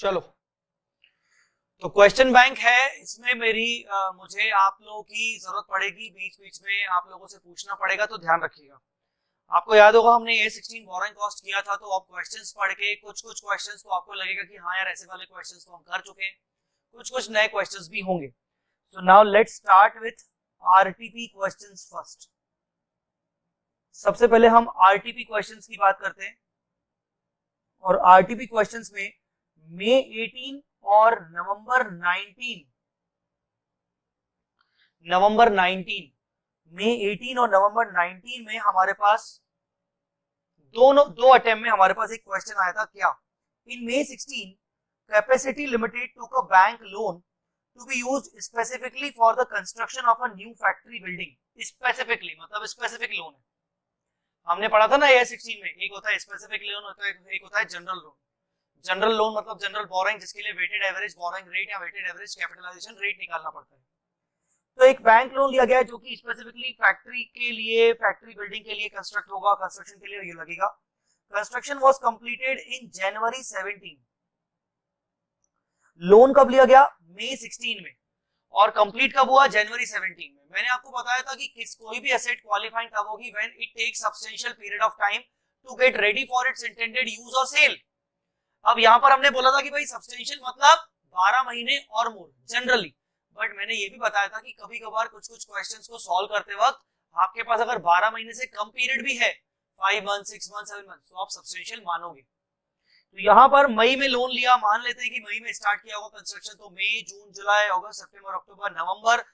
चलो, तो question bank है, इसमें मुझे आप लोगों की जरूरत पड़ेगी, बीच बीच में आप लोगों से पूछना पड़ेगा, तो ध्यान रखिएगा। आपको याद होगा हमने A16 बोरोइंग कॉस्ट किया था, तो आप क्वेश्चंस पढ़ के कुछ क्वेश्चंस तो आपको लगेगा कि हाँ यार ऐसे वाले क्वेश्चंस तो हम कर चुके हैं, कुछ नए क्वेश्चंस भी होंगे। So now let's start with RTP questions first. सबसे पहले हम आरटीपी क्वेश्चंस की बात करते हैं, और आरटीपी क्वेश्चंस में मई 18 और नवंबर 19 मई 18 और नवंबर 19 में हमारे पास दो अटेम्प्ट में हमारे पास एक क्वेश्चन आया था। क्या? In May 16 capacity limited took a bank loan to be used specifically for the construction of a new factory building. Specifically मतलब स्पेसिफिक लोन है, हमने पढ़ा था ना A16 में, एक होता है स्पेसिफिक लोन, एक होता है जनरल लोन। जनरल लोन मतलब जनरल बोरोइंग, जिसके लिए वेटेड एवरेज बोरोइंग रेट या वेटेड एवरेज कैपिटलाइजेशन रेट निकालना पड़ता है। तो एक बैंक लोन लिया गया है जो कि स्पेसिफिकली फैक्ट्री बिल्डिंग के लिए कंस्ट्रक्ट होगा, कंस्ट्रक्शन के लिए ये लगेगा। Construction was completed in January 17। Loan कब लिया गया? मई 16 में, और कंप्लीट कब हुआ? जनवरी 17 में। मैंने आपको बताया था कि कोई भी एसेट क्वालिफाइंग तब होगी when it takes substantial period of time to get ready for its intended use और सेल। अब यहां पर हमने बोला था कि भाई सब्सटेंशियल मतलब 12 महीने और मोर जनरली, बट मैंने ये भी बताया था कि कभी कभार कुछ क्वेश्चंस को सॉल्व करते वक्त आपके पास अगर 12 महीने से कम पीरियड भी है, 5 मंथ, 6 मंथ, 7 मंथ, तो आप सब्सटेंशियल मानोगे। तो यहाँ पर मई में लोन लिया, मान लेते हैं कि मई में स्टार्ट किया होगा कंस्ट्रक्शन, तो मई, जून, जुलाई, अगस्त, सितंबर, अक्टूबर, नवंबर,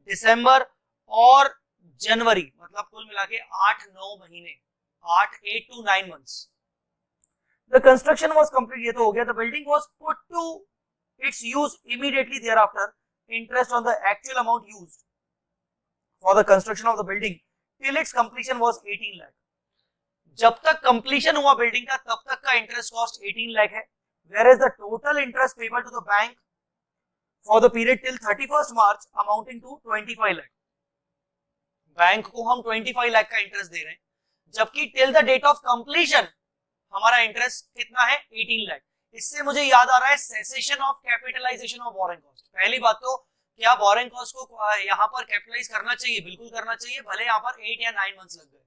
दिसंबर और जनवरी, मतलब कुल मिला के 8-9 महीने, 8 to 9 months। The construction was complete, ये तो हो गया। The building was put to its use immediately thereafter. Interest on the actual amount used for the construction of the building till its completion was 18 lakh. जब तक completion हुआ building का तब तक का इंटरेस्ट कॉस्ट 18 लाख है, whereas the total interest payable to the bank for the period till 31st March amounting to 25 lakh. Bank को हम 25 लाख का इंटरेस्ट दे रहे हैं, जबकि till the date of completion हमारा इंटरेस्ट कितना है? 18 लाख। इससे मुझे याद आ रहा है cessation of capitalisation of borrowing cost. पहली बात तो क्या बोरोइंग कॉस्ट को यहाँ पर कैपिटलाइज करना चाहिए? बिल्कुल करना चाहिए, भले यहाँ पर 8 या 9 मंथ्स लग गए।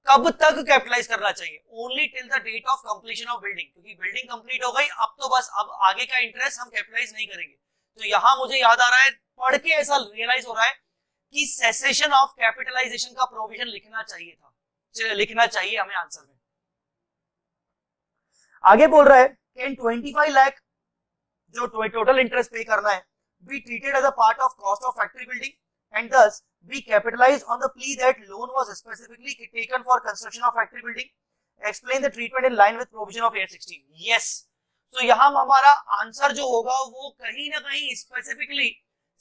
कब तक कैपिटलाइज करना चाहिए? Only till the date of completion of building, क्योंकि बिल्डिंग कंप्लीट हो गई, अब तो बस अब आगे का इंटरेस्ट हम कैपिटलाइज नहीं करेंगे। तो यहाँ मुझे याद आ रहा है, पढ़ के ऐसा रियलाइज हो रहा है कि सेसेशन ऑफ कैपिटलाइजेशन का प्रोविजन लिखना चाहिए था, लिखना चाहिए हमें आंसर में। आगे बोल रहा है कैन 25 लाख जो टोटल इंटरेस्ट पे करना है be treated as a part of cost of factory building and thus be capitalised on the plea that loan was specifically taken for construction of factory building. Explain the treatment in line with provision of A16। Yes, तो यहां हमारा answer जो होगा वो कहीं ना कहीं specifically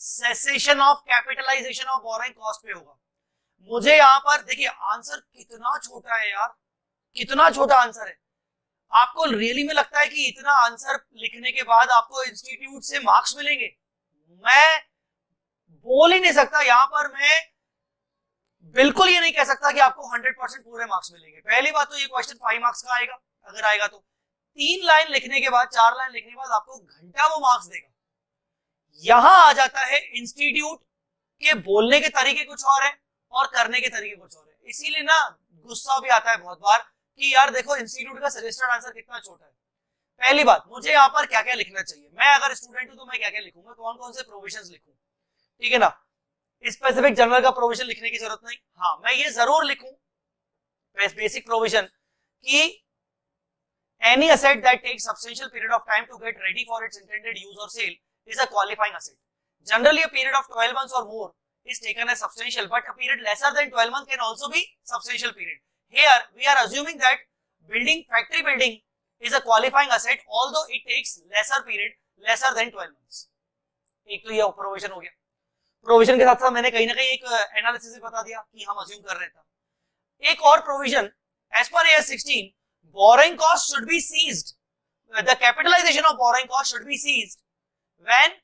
cessation of capitalisation of borrowing cost पे होगा। मुझे यहां पर देखिए आंसर कितना छोटा है यार, कितना छोटा आंसर है। आपको रियली में लगता है कि इतना आंसर लिखने के बाद आपको इंस्टीट्यूट से मार्क्स मिलेंगे? मैं बोल ही नहीं सकता, यहां पर मैं बिल्कुल ये नहीं कह सकता कि आपको 100% पूरे मार्क्स मिलेंगे। पहली बात तो ये क्वेश्चन 5 मार्क्स का आएगा, अगर आएगा तो 3 लाइन लिखने के बाद, 4 लाइन लिखने के बाद आपको घंटा वो मार्क्स देगा। यहां आ जाता है इंस्टीट्यूट के बोलने के तरीके कुछ और है और करने के तरीके कुछ और है, इसीलिए ना गुस्सा भी आता है बहुत बार कि यार देखो इंस्टीट्यूट का सजेस्टेड आंसर कितना छोटा है। पहली बात, मुझे यहाँ पर क्या क्या लिखना चाहिए? मैं अगर स्टूडेंट हूं तो मैं क्या क्या लिखूंगा, कौन कौन से प्रोविजंस लिखूं, ठीक है ना। स्पेसिफिक जनरल का प्रोविजन लिखने की जरूरत नहीं, हाँ मैं ये जरूर लिखूं बेसिक प्रोविजन कि any asset that takes substantial period of time to get ready for its intended use और sale is a qualifying asset. Generally a period of 12 months or more is taken as substantial, but a period lesser than 12 months can also be substantial period. Here we are assuming that factory building is a qualifying asset although it takes lesser period, lesser than 12 months. एक तो ये provision हो गया। Provision के साथ साथ मैंने कहीं ना कहीं एक एनालिसिस भी बता दिया कि हम अज्यूम कर रहे थे। एक और provision as per AS16 borrowing cost should be seized, the capitalization of borrowing cost should be seized when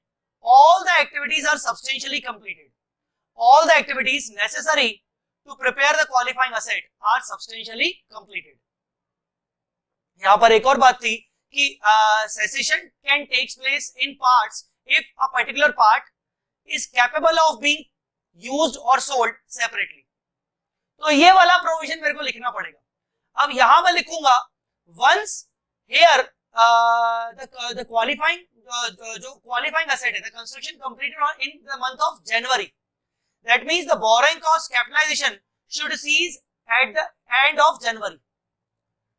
all the activities are substantially completed, all the activities necessary to prepare the qualifying asset are substantially completed। यहां पर एक और बात थी कि cessation can takes place in parts if a particular part is capable of being used और sold separately. तो ये वाला प्रोविजन मेरे को लिखना पड़ेगा। अब यहां मैं लिखूंगा वंस हियर द क्वालिफाइंग जो क्वालिफाइंग एसेट है the construction completed in the month of January, that means the borrowing cost capitalisation should cease at the end of January,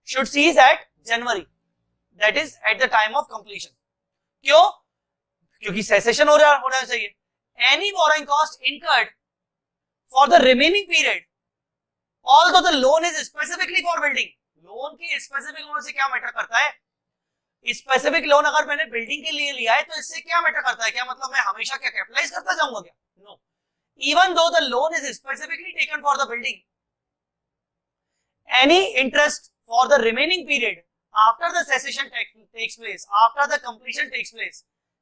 should cease at January, that is at the time of completion। क्यों? क्योंकि cessation होना चाहिए। Any borrowing cost incurred for the remaining period, although the loan is specifically for building, loan के specific होने से क्या matter करता है? स्पेसिफिक लोन अगर मैंने बिल्डिंग के लिए लिया है तो इससे क्या मैटर करता है? क्या मतलब मैं हमेशा क्या कैपिटलाइज करता जाऊंगा क्या? No, even though the loan is specifically taken for the building, any interest for the remaining period after the cessation takes place, after the completion takes place,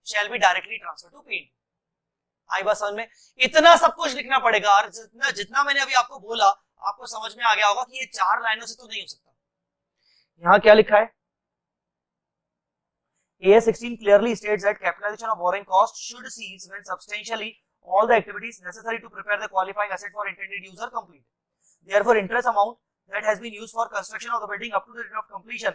shall be directly transferred to paid। आई बात समझ में? इतना सब कुछ लिखना पड़ेगा और जितना मैंने अभी आपको बोला आपको समझ में आ गया होगा कि ये 4 लाइनों से तो नहीं हो सकता। यहां क्या लिखा है? AS 16 clearly states that capitalization of borrowing cost should cease when substantially all the activities necessary to prepare the qualifying asset for intended use are complete। Therefore, interest amount that has been used for construction of the building up to the date of completion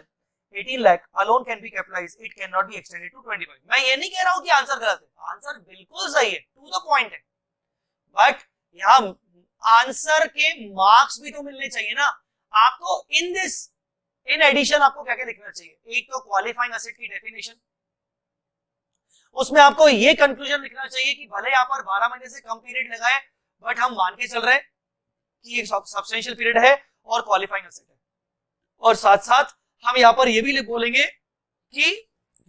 18 lakh alone can be capitalized, it cannot be extended to 25। मैं ये नहीं कह रहा हूं कि answer गलत है, answer बिल्कुल सही है, टू द पॉइंट है, बट यहाँ आंसर के मार्क्स भी तो मिलने चाहिए ना आपको। इन एडिशन आपको क्या क्या लिखना चाहिए? एक तो क्वालिफाइंग एसेट की डेफिनेशन, उसमें आपको ये कंक्लूजन लिखना चाहिए कि भले यहाँ पर 12 महीने से कम पीरियड लगा है बट हम मान के चल रहे हैं कि एक सब्सटेंशियल पीरियड है और क्वालिफाइंग एसेट है, और साथ साथ हम यहां पर ये भी बोलेंगे कि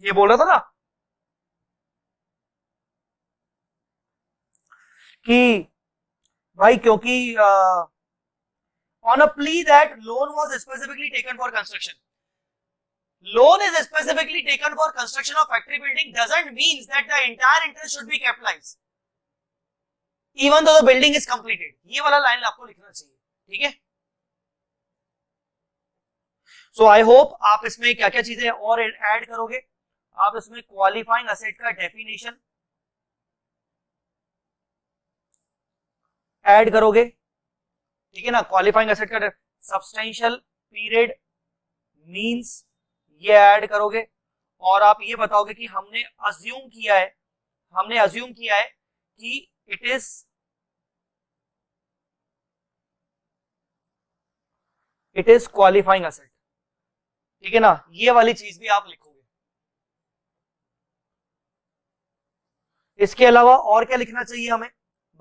ये बोल रहा था ना कि भाई क्योंकि on a plea that loan was specifically taken for construction, loan is specifically taken for construction of factory building doesn't mean that the entire interest should be capitalized even though the building is completed। ये वाला line आपको लिखना चाहिए, ठीक है? सो I hope आप इसमें क्या क्या चीजें और ऐड करोगे। आप इसमें क्वालिफाइंग एसेट का डेफिनेशन ऐड करोगे, ठीक है ना? क्वालिफाइंग एसेट का सब्सटेंशियल पीरियड मींस ये ऐड करोगे, और आप ये बताओगे कि हमने अज्यूम किया है कि इट इज क्वालिफाइंग एसेट, ठीक है ना? ये वाली चीज भी आप लिखोगे। इसके अलावा और क्या लिखना चाहिए हमें?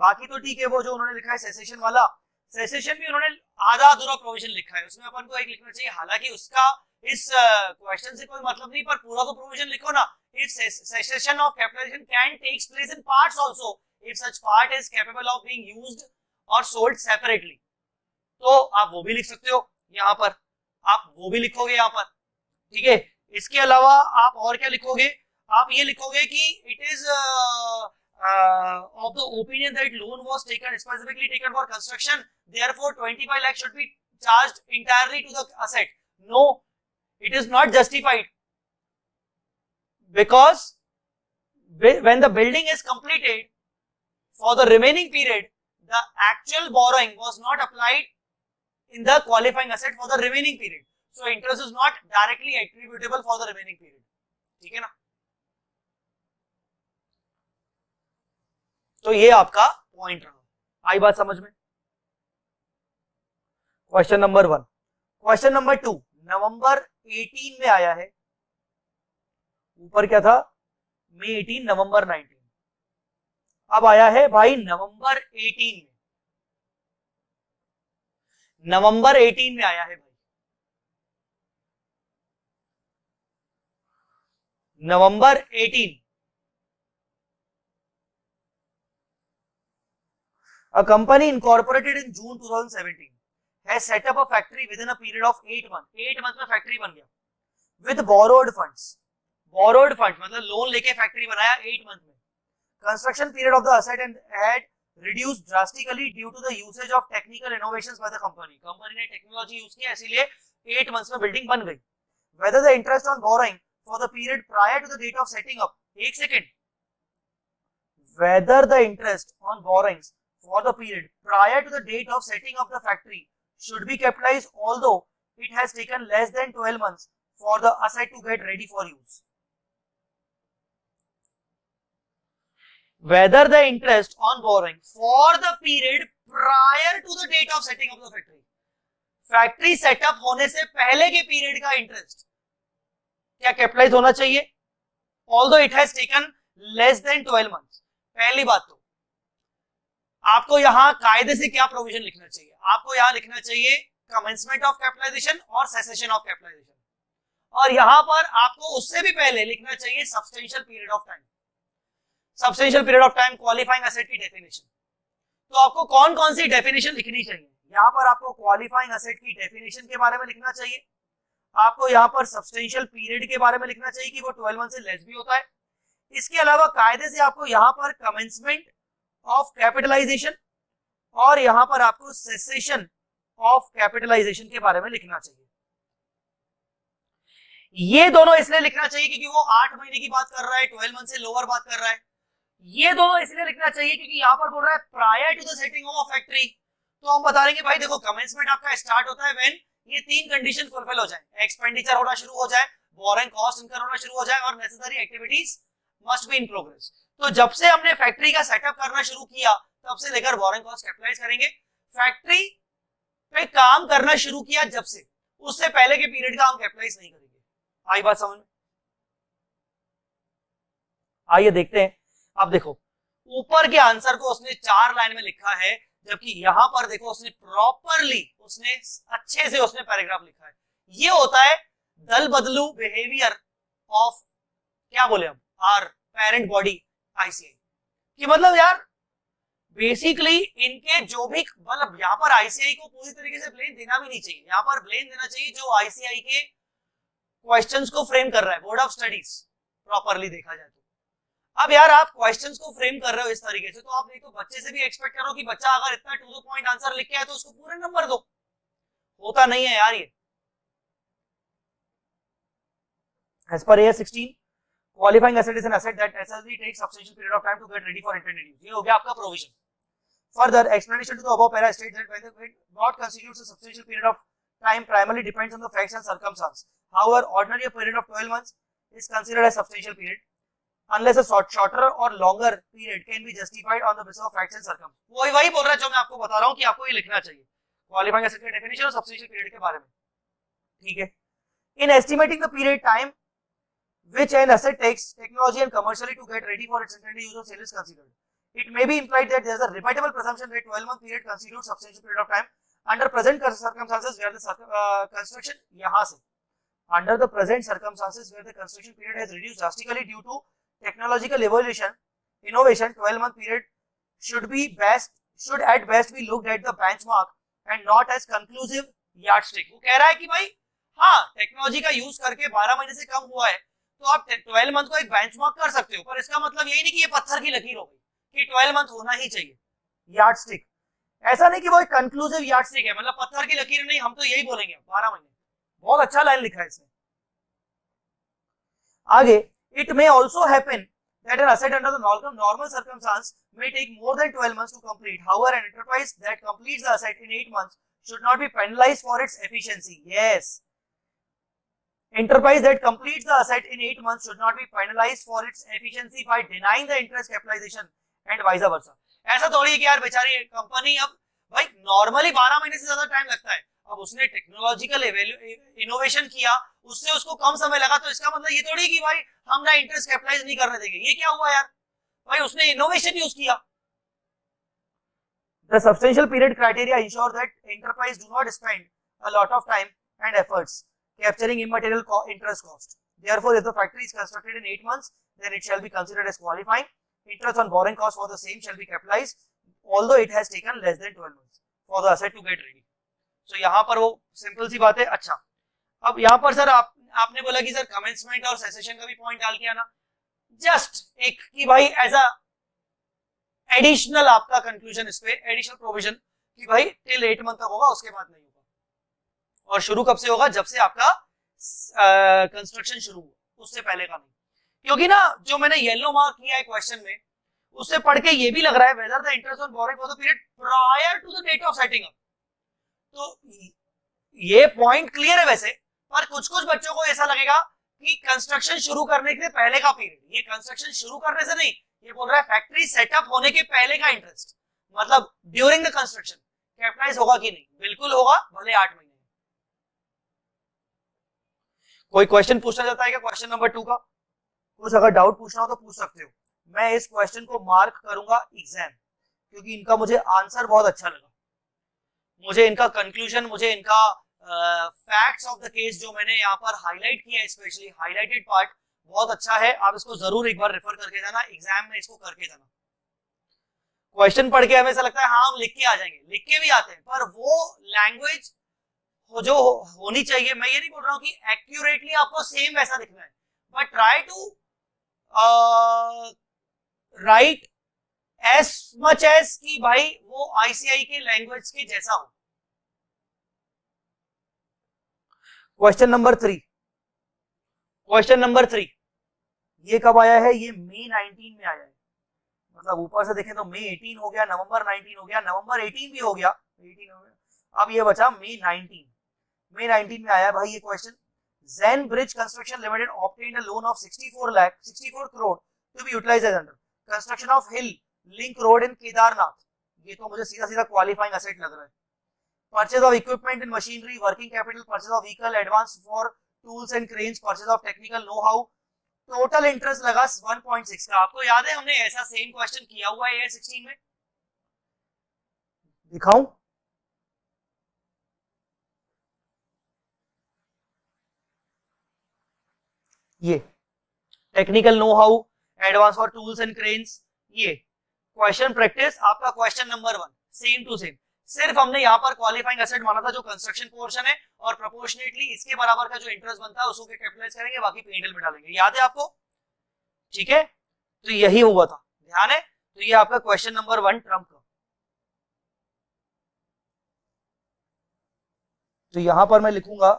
बाकी तो ठीक है, वो जो उन्होंने लिखा है सेसेशन वाला, सेसेशन भी उन्होंने आधा अधूरा प्रोविजन लिखा है, उसमें अपन को एक लिखना चाहिए, हालांकि उसका इस क्वेश्चन से कोई मतलब नहीं, पर पूरा तो प्रोविजन लिखो ना। If cessation of capitalisation can takes place in parts also if such part is capable of being used और सोल्ड सेपरेटली, तो आप वो भी लिख सकते हो यहाँ पर, आप वो भी लिखोगे यहाँ पर, ठीक है? इसके अलावा आप और क्या लिखोगे? आप ये लिखोगे कि it is of the opinion that loan was taken specifically taken for construction, therefore 25 lakh should be charged entirely to the asset। No, it is not justified, because when the building is completed for the remaining period, the actual borrowing was not applied in the qualifying asset for the remaining period, so interest is not directly attributable for the remaining period, ठीक है ना? तो ये आपका point रहा। आई बात समझ में? Question number 1। क्वेश्चन नंबर 2 नवंबर 18 में आया है, ऊपर क्या था? मई 18 नवंबर 19, अब आया है भाई नवंबर 18 में, नवंबर 18 में आया है भाई, नवंबर 18। A company incorporated in June 2017 has set up a factory within a period of 8 months। 8 month में फैक्ट्री बन गया with borrowed funds। borrowed funds मतलब लोन लेके फैक्ट्री बनाया 8 मंथ में। Construction period of the asset had reduced drastically due to the usage of technical innovations by the company। Company ने technology use किया, इसीलिए 8 मंथ्स में बिल्डिंग बन गई। Whether the interest on borrowing for the period prior to the date of setting up. एक second. Whether the interest on borrowings for the period prior to the date of setting up the factory should be capitalized, although it has taken less than 12 months for the asset to get ready for use. Whether the interest on borrowing for the period prior to the date of setting up the factory, factory setup होने से पहले के period का interest क्या capitalise होना चाहिए, although it has taken less than 12 months. पहली बात तो आपको यहां कायदे से क्या प्रोविजन लिखना चाहिए, आपको यहां लिखना चाहिए कमेंसमेंट ऑफ कैपिटलाइजेशन और सेसेशन ऑफ कैपिटलाइजेशन, और यहां पर आपको उससे भी पहले लिखना चाहिए substantial period of time. Substantial period of time qualifying asset की डेफिनेशन. तो आपको कौन कौन सी डेफिनेशन लिखनी चाहिए, यहां पर आपको क्वालिफाइंग एसेट की डेफिनेशन के बारे में लिखना चाहिए, आपको यहां पर सब्सटेंशियल पीरियड के बारे में लिखना चाहिए कि वो 12 मंथ से लेस भी होता है. इसके अलावा कायदे से आपको यहां पर कमेंसमेंट ऑफ कैपिटलाइजेशन और यहां पर आपको सेसेशन ऑफ कैपिटलाइजेशन के बारे में लिखना चाहिए. ये दोनों इसलिए लिखना चाहिए क्योंकि वो 8 महीने की बात कर रहा है, 12 मंथ से लोअर बात कर रहा है. ये दोनों इसलिए लिखना चाहिए क्योंकि यहां पर बोल रहा है prior to the setting of factory. तो हम बता देंगे भाई देखो कमेंसमेंट आपका स्टार्ट होता है व्हेन ये तीन कंडीशन फुलफिल हो जाए, एक्सपेंडिचर होना शुरू हो जाए, बोरिंग कॉस्ट इनकर होना शुरू हो जाए और necessary activities must be in progress. तो जब से हमने फैक्ट्री का सेटअप करना शुरू किया तब से लेकर बोरिंग कॉस्ट कैपिटलाइज करेंगे. फैक्ट्री पे काम करना शुरू किया जब से, उससे पहले के पीरियड का हम कैपिटलाइज नहीं करेंगे. आई बात समझ में? आइए देखते हैं. अब देखो ऊपर के आंसर को उसने 4 लाइन में लिखा है, जबकि यहां पर देखो उसने प्रॉपरली उसने अच्छे से उसने पैराग्राफ लिखा है. ये होता है दल बदलू बिहेवियर ऑफ क्या बोले हम आर पेरेंट बॉडी आईसीआई. कि मतलब यार बेसिकली इनके जो भी मतलब यहाँ पर आईसीआई को पूरी तरीके से ब्लेम देना भी नहीं चाहिए, यहाँ पर ब्लेम देना चाहिए जो आईसीआई के क्वेश्चंस को फ्रेम कर रहा है, बोर्ड ऑफ स्टडीज प्रॉपरली देखा जाए तो. अब यार आप क्वेश्चंस को फ्रेम कर रहे हो इस तरीके से तो आप नहीं तो बच्चे से भी एक्सपेक्ट करो कि बच्चा अगर इतना टू द पॉइंट आंसर लिख के आए तो उसको पूरे नंबर दो. होता नहीं है यार ये. As per AS16, qualifying asset is an asset that necessarily takes substantial period of time to get ready for intended use. ये हो गया आपका provision. Further, explanation to the above para states that when what constitutes a substantial period of time primarily depends on the facts and circumstances. However, ordinary a period of 12 months is considered as substantial period unless a shorter or longer period can be justified on the basis of facts and circumstances. वही बोल रहा है जो मैं आपको बता रहा हूँ कि आपको ये लिखना चाहिए qualifying asset की definition और substantial period के बारे में. ठीक है. In estimating the period time which an asset takes technology and commercially to get ready for its intended use or sale is considered. It may be implied that there is a rebuttable presumption that 12-month period constitutes substantial period of time under present circumstances where the construction यहाँ से under the present circumstances where the construction period has reduced drastically due to technological innovation 12-month period should at best be looked at the benchmark and not as conclusive yardstick. वो कह रहा है कि भाई हाँ technology का use करके 12 महीने से कम हुआ है तो आप 12 मंथ को एक बेंचमार्क कर सकते हो, पर इसका मतलब यही नहीं कि ये पत्थर की लकीर हो गई कि 12 मंथ होना ही चाहिए. यार्डस्टिक ऐसा नहीं कि वो एक कंक्लूसिव यार्डस्टिक है, मतलब पत्थर की लकीर नहीं, हम तो यही बोलेंगे 12 महीने. बहुत अच्छा लाइन लिखा है इसने. आगे it may also happen that an asset under the normal circumstance may take more than 12 months to complete. However, an enterprise that completes the asset in 8 months should not be penalized for its efficiency. Yes. Enterprise that completes the asset in 8 months should not be penalized for its efficiency by denying the interest capitalization and vice versa. ऐसा थोड़ी है कि यार बेचारी company अब भाई normally 12 महीने से ज्यादा टाइम लगता है, अब उसने टेक्नोलॉजिकल इनोवेशन किया उससे उसको कम समय लगा तो इसका मतलब ये थोड़ी कि भाई हम ना इंटरेस्ट कैपिटलाइज नहीं करने देंगे. ये क्या हुआ यार भाई, उसने इनोवेशन यूज किया. The substantial period criteria ensure that enterprise do not spend a lot of time and efforts capturing immaterial interest cost. Therefore, if the factory is constructed in 8 months, then it shall be considered as qualifying. Interest on borrowing cost for the same shall be capitalized, although it has taken less than 12 months for the asset to get ready. So यहाँ पर वो simple सी बात है. अच्छा, अब यहाँ पर sir आपने बोला कि सर कमेंसमेंट और सेसेशन का भी पॉइंट डाल किया ना, जस्ट एक कि भाई एज अ एडिशनल आपका कंक्लूजन इस पे एडिशनल प्रोविजन कि भाई टिल 8 मंथ तक होगा, उसके बाद नहीं होगा. और शुरू कब से होगा? जब से आपका कंस्ट्रक्शन शुरू हुआ, उससे पहले का नहीं, क्योंकि ना जो मैंने येलो मार्क किया है क्वेश्चन में, उससे पढ़ के ये भी लग रहा है whether the interest on borrowing for the period prior to the date of setting up. तो ये पॉइंट क्लियर है वैसे, पर कुछ कुछ बच्चों को ऐसा लगेगा कि कंस्ट्रक्शन शुरू करने के पहले का पीरियड, ये कंस्ट्रक्शन शुरू करने से नहीं, ये बोल रहा है फैक्ट्री सेटअप होने के पहले का इंटरेस्ट, मतलब ड्यूरिंग द कंस्ट्रक्शन कैपिटलाइज होगा कि नहीं, बिल्कुल होगा, भले 8 महीने। कोई क्वेश्चन पूछना चाहता है क्या क्वेश्चन नंबर 2 का? कुछ अगर डाउट पूछना हो तो पूछ सकते हो। मैं इस क्वेश्चन को मार्क करूंगा एग्जाम, क्योंकि इनका मुझे आंसर बहुत अच्छा लगा, मुझे इनका कंक्लूजन, मुझे इनका फैक्ट्स ऑफ द केस जो मैंने यहाँ पर हाईलाइट किया है, स्पेशली हाईलाइटेड पार्ट बहुत अच्छा है। आप इसको जरूर एक बार रेफर करके जाना, एग्जाम में इसको करके जाना। क्वेश्चन पढ़ के हमें ऐसा लगता है हाँ हम लिख के आ जाएंगे, लिख के भी आते हैं, पर वो लैंग्वेज जो होनी चाहिए, मैं ये नहीं बोल रहा हूँ कि एक्यूरेटली आपको सेम वैसा लिखना है, but try to write as much as कि भाई वो आईसीआई के लैंग्वेज के जैसा हो। क्वेश्चन नंबर 3, क्वेश्चन नंबर 3 ये कब आया है? ये मई 19 में आया है, मतलब ऊपर से देखें तो मई 18 हो गया, नवंबर 19 हो गया, नवंबर 18 भी हो गया, 18 हो गया, अब ये बचा मई 19। मई 19 में आया है भाई ये question. Zen Bridge Construction Limited obtained a loan of 64 crore to be utilized as under construction of hill link road in Kedarnath। ये तो मुझे सीधा सीधा क्वालिफाइंग एसेट लग रहा है। Purchase of equipment and machinery, working capital, purchase of vehicle, advance for tools and cranes, purchase of technical know-how, total interest लगा 1.6 का। आपको याद है हमने ऐसा सेम क्वेश्चन किया हुआ है 16 में, दिखाऊं? ये technical know how, advance for tools and cranes, ये क्वेश्चन प्रैक्टिस आपका question number 1 same to same. सिर्फ हमने यहाँ पर क्वालिफाइंग एसेट माना था जो कंस्ट्रक्शन पोर्शन है, और प्रोपोर्शनेटली इसके बराबर का जो इंटरेस्ट बनता है उसको कैपिटलाइज करेंगे, बाकी P&L में डालेंगे। याद है आपको? ठीक है, तो यही हुआ था, ध्यान है? तो ये आपका क्वेश्चन नंबर 1 ट्रम्प का। तो यहां पर मैं लिखूंगा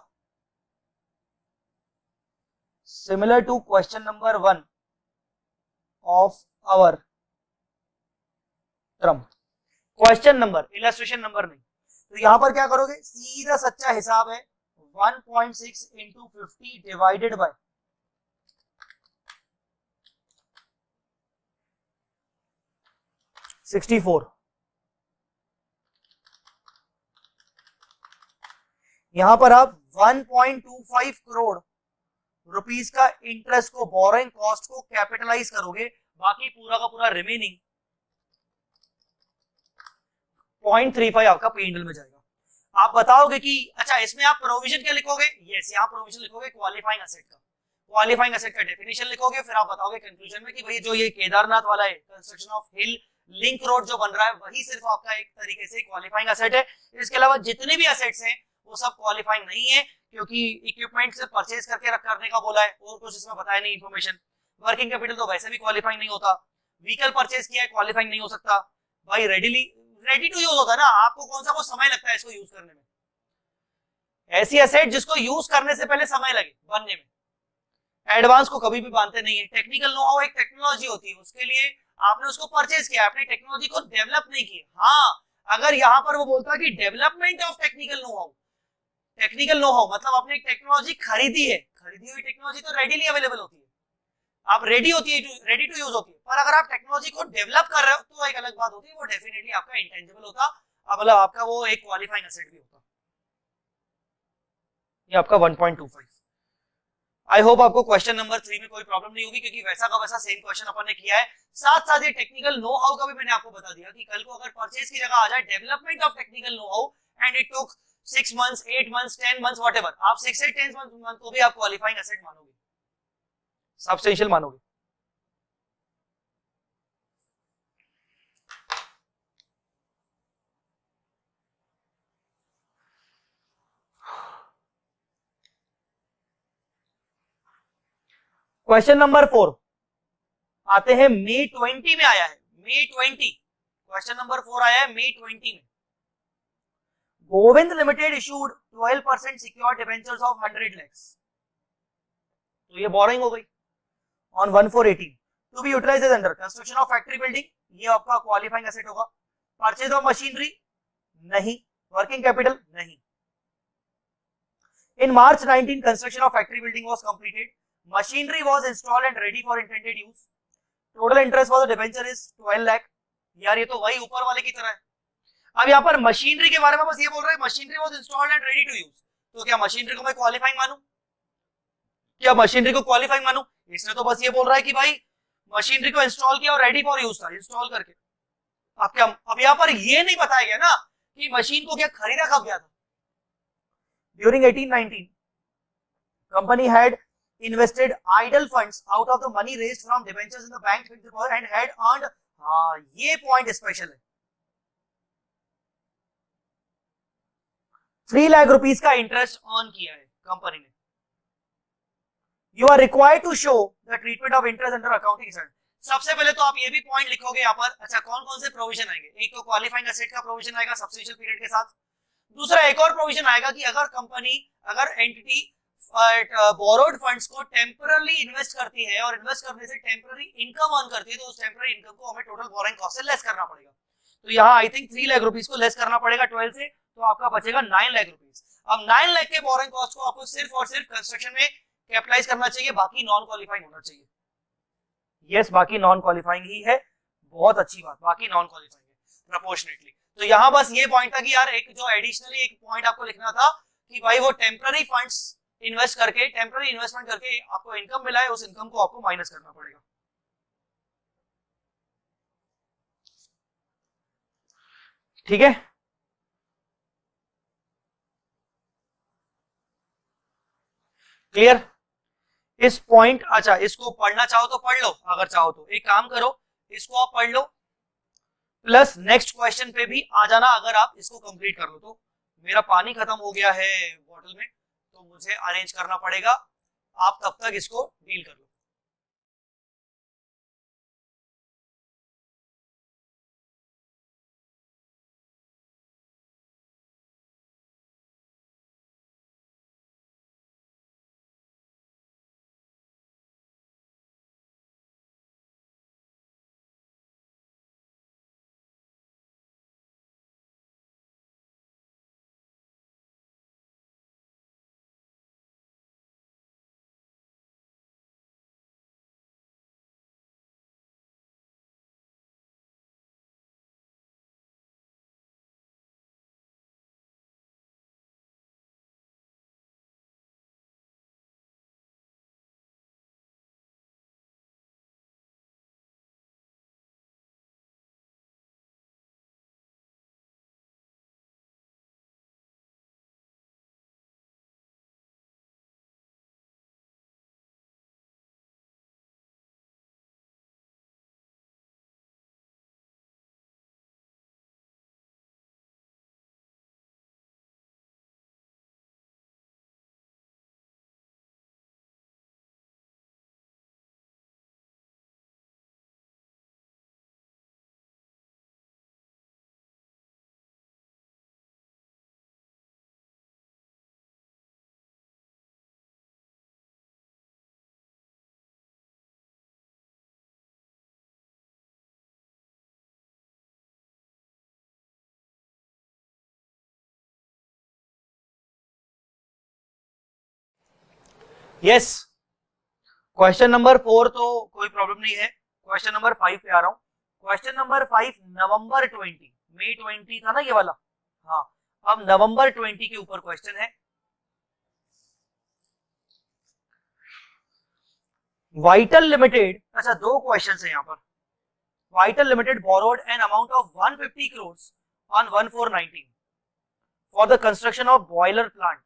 similar to question number 1 of our Trump। Question number, illustration number नहीं। तो यहां पर क्या करोगे? सीधा सच्चा हिसाब है, 1.6 into 50 डिवाइडेड बाय 64। यहां पर आप 1.25 करोड़ रुपीस का इंटरेस्ट को, बोरोइंग कॉस्ट को कैपिटलाइज करोगे, बाकी पूरा का पूरा रिमेनिंग 0.35 आपका P&L में जाएगा। आप बताओगे कि अच्छा इसमें आप प्रोविजन क्या लिखोगे? यस, यहाँ प्रोविजन लिखोगे क्वालिफाइंग एसेट का, क्वालिफाइंग एसेट का डेफिनेशन लिखोगे, फिर आप बताओगे कंक्लूजन में कि भाई जो ये केदारनाथ वाला है construction of hill link road जो बन रहा है वही सिर्फ आपका एक तरीके से क्वालिफाइंग एसेट है। इसके अलावा जितने भी एसेट्स हैं वो सब क्वालिफाइंग नहीं है, क्योंकि इक्विपमेंट से परचेज करने का बोला है और कुछ इसमें बताया नहीं इन्फॉर्मेशन। वर्किंग कैपिटल तो वैसे भी क्वालिफाइंग नहीं होता, व्हीकल परचेज किया है क्वालिफाइंग नहीं हो सकता भाई, रेडी टू यूज होता है ना, आपको कौन सा समय लगता है इसको यूज करने में? ऐसी एसेट जिसको यूज करने से पहले समय लगे बनने में। एडवांस को कभी भी बांधते नहीं है। टेक्निकल नो हाउ एक टेक्नोलॉजी होती है, उसके लिए आपने उसको परचेज किया, आपने टेक्नोलॉजी को डेवलप नहीं किया। हाँ, अगर यहाँ पर वो बोलता कि development of technical know how, technical know how मतलब आपने एक टेक्नोलॉजी खरीदी है, खरीदी हुई टेक्नोलॉजी तो रेडीली अवेलेबल होती है, आप रेडी होती है, रेडी टू यूज होती है। पर अगर आप टेक्नोलॉजी को डेवलप कर रहे हो तो एक अलग बात होती है, वो डेफिनेटली आपका इंटेंजिबल होता, मतलब आपका वो एक क्वालिफाइंग एसेट भी होता। ये आपका 1.25। आई होप आपको क्वेश्चन नंबर 3 में कोई प्रॉब्लम नहीं होगी, क्योंकि वैसा का वैसा सेम क्वेश्चन अपन ने किया है। साथ साथ ये टेक्निकल नो हाउ का भी मैंने आपको बता दिया कि कल को अगर परचेज की जगह आ जाए development of technical know how and it took 6 months, 8 months, 10 months, whatever, आप 6 से 10 months को भी आप क्वालिफाइंग एसेट मानोगे, सब्सटेंशियल मानोगे। क्वेश्चन नंबर 4 आते हैं मई 20 में आया है, मई 20 क्वेश्चन नंबर 4 आया है मई 20 में। Govind limited issued 12% secured debentures of 100 lakhs तो ये बोरिंग हो गई। On 1418 to be utilised as under construction of factory building, ये आपका क्वालिफाइंग एसेट होगा। परचेज ऑफ मशीनरी नहीं, वर्किंग कैपिटल नहीं। In March 19, construction of factory building was completed. Machinery was installed and ready for intended use. Total interest for the debenture is 12 lakh. यार ये तो वही ऊपर वाले की तरह है। अब यहाँ पर मशीनरी के बारे में बस ये बोल रहे हैं, machinery was installed and ready to use. तो क्या मशीनरी को मैं क्वालिफाइंग मानूं? क्या मशीनरी को क्वालिफाइंग मानूं? इसने तो बस ये बोल रहा है कि भाई मशीनरी को इंस्टॉल किया और रेडी फॉर यूज था, इंस्टॉल करके। अब क्या, अब यहाँ पर ये नहीं बताया गया ना कि मशीन को क्या खरीदा कब गया था। During 1819, company had invested idle funds out of the money raised from debentures in the bank fixed deposit and had earned, ये पॉइंट स्पेशल है, 3 लाख रुपीस का इंटरेस्ट अर्न किया है कंपनी ने। You are required to show the treatment of interest under accounting standard. सबसे पहले तो आप ये भी पॉइंट लिखोगे यहाँ पर, अच्छा कौन कौन से प्रोविजन आएंगे। एक तो क्वालिफाइंग एसेट का प्रोविजन आएगा सब्स्टेंशियल पीरियड के साथ। दूसरा एक और प्रोविजन आएगा कि अगर कंपनी, अगर एंटिटी बोरोड फंड्स को टेम्पररी इन्वेस्ट करती है और इन्वेस्ट करने से टेम्पररी इनकम अर्न करती है, तो उस टेम्पररी इनकम को हमें टोटल बोरोइंग कॉस्ट से लेस करना पड़ेगा। तो यहाँ आई थिंक 3 लाख रुपीस को लेस करना पड़ेगा 12 से, तो आपका बचेगा 9 लाख रुपीस। अब 9 लाख के बोरोइंग कॉस्ट को आपको सिर्फ और सिर्फ कंस्ट्रक्शन में कैपिटलाइज करना चाहिए, बाकी नॉन क्वालिफाइंग होना चाहिए। यस, बाकी नॉन क्वालिफाइंग ही है, बहुत अच्छी बात, बाकी नॉन क्वालिफाइंग है प्रोपोर्शनेटली। तो यहाँ बस ये पॉइंट था कि यार एक जो एडिशनली एक पॉइंट आपको लिखना था कि भाई वो टेम्पररी फंड्स इन्वेस्ट करके, टेम्पररी इन्वेस्टमेंट करके आपको इनकम मिला है, उस इनकम को आपको माइनस करना पड़ेगा। ठीक है, क्लियर इस पॉइंट। अच्छा, इसको पढ़ना चाहो तो पढ़ लो, अगर चाहो तो एक काम करो, इसको आप पढ़ लो प्लस नेक्स्ट क्वेश्चन पे भी आ जाना अगर आप इसको कंप्लीट कर लो तो। मेरा पानी खत्म हो गया है बॉटल में, तो मुझे अरेंज करना पड़ेगा, आप तब तक इसको डील कर लो। यस, क्वेश्चन नंबर 4 तो कोई प्रॉब्लम नहीं है। क्वेश्चन नंबर 5 पे आ रहा हूं। क्वेश्चन नंबर 5 नवंबर 20, मई 20 था ना ये वाला, हाँ अब नवंबर 20 के ऊपर क्वेश्चन है। वाइटल लिमिटेड, अच्छा दो क्वेश्चन है यहाँ पर। Vital limited borrowed an amount of 150 crores on 1419 for the construction of boiler plant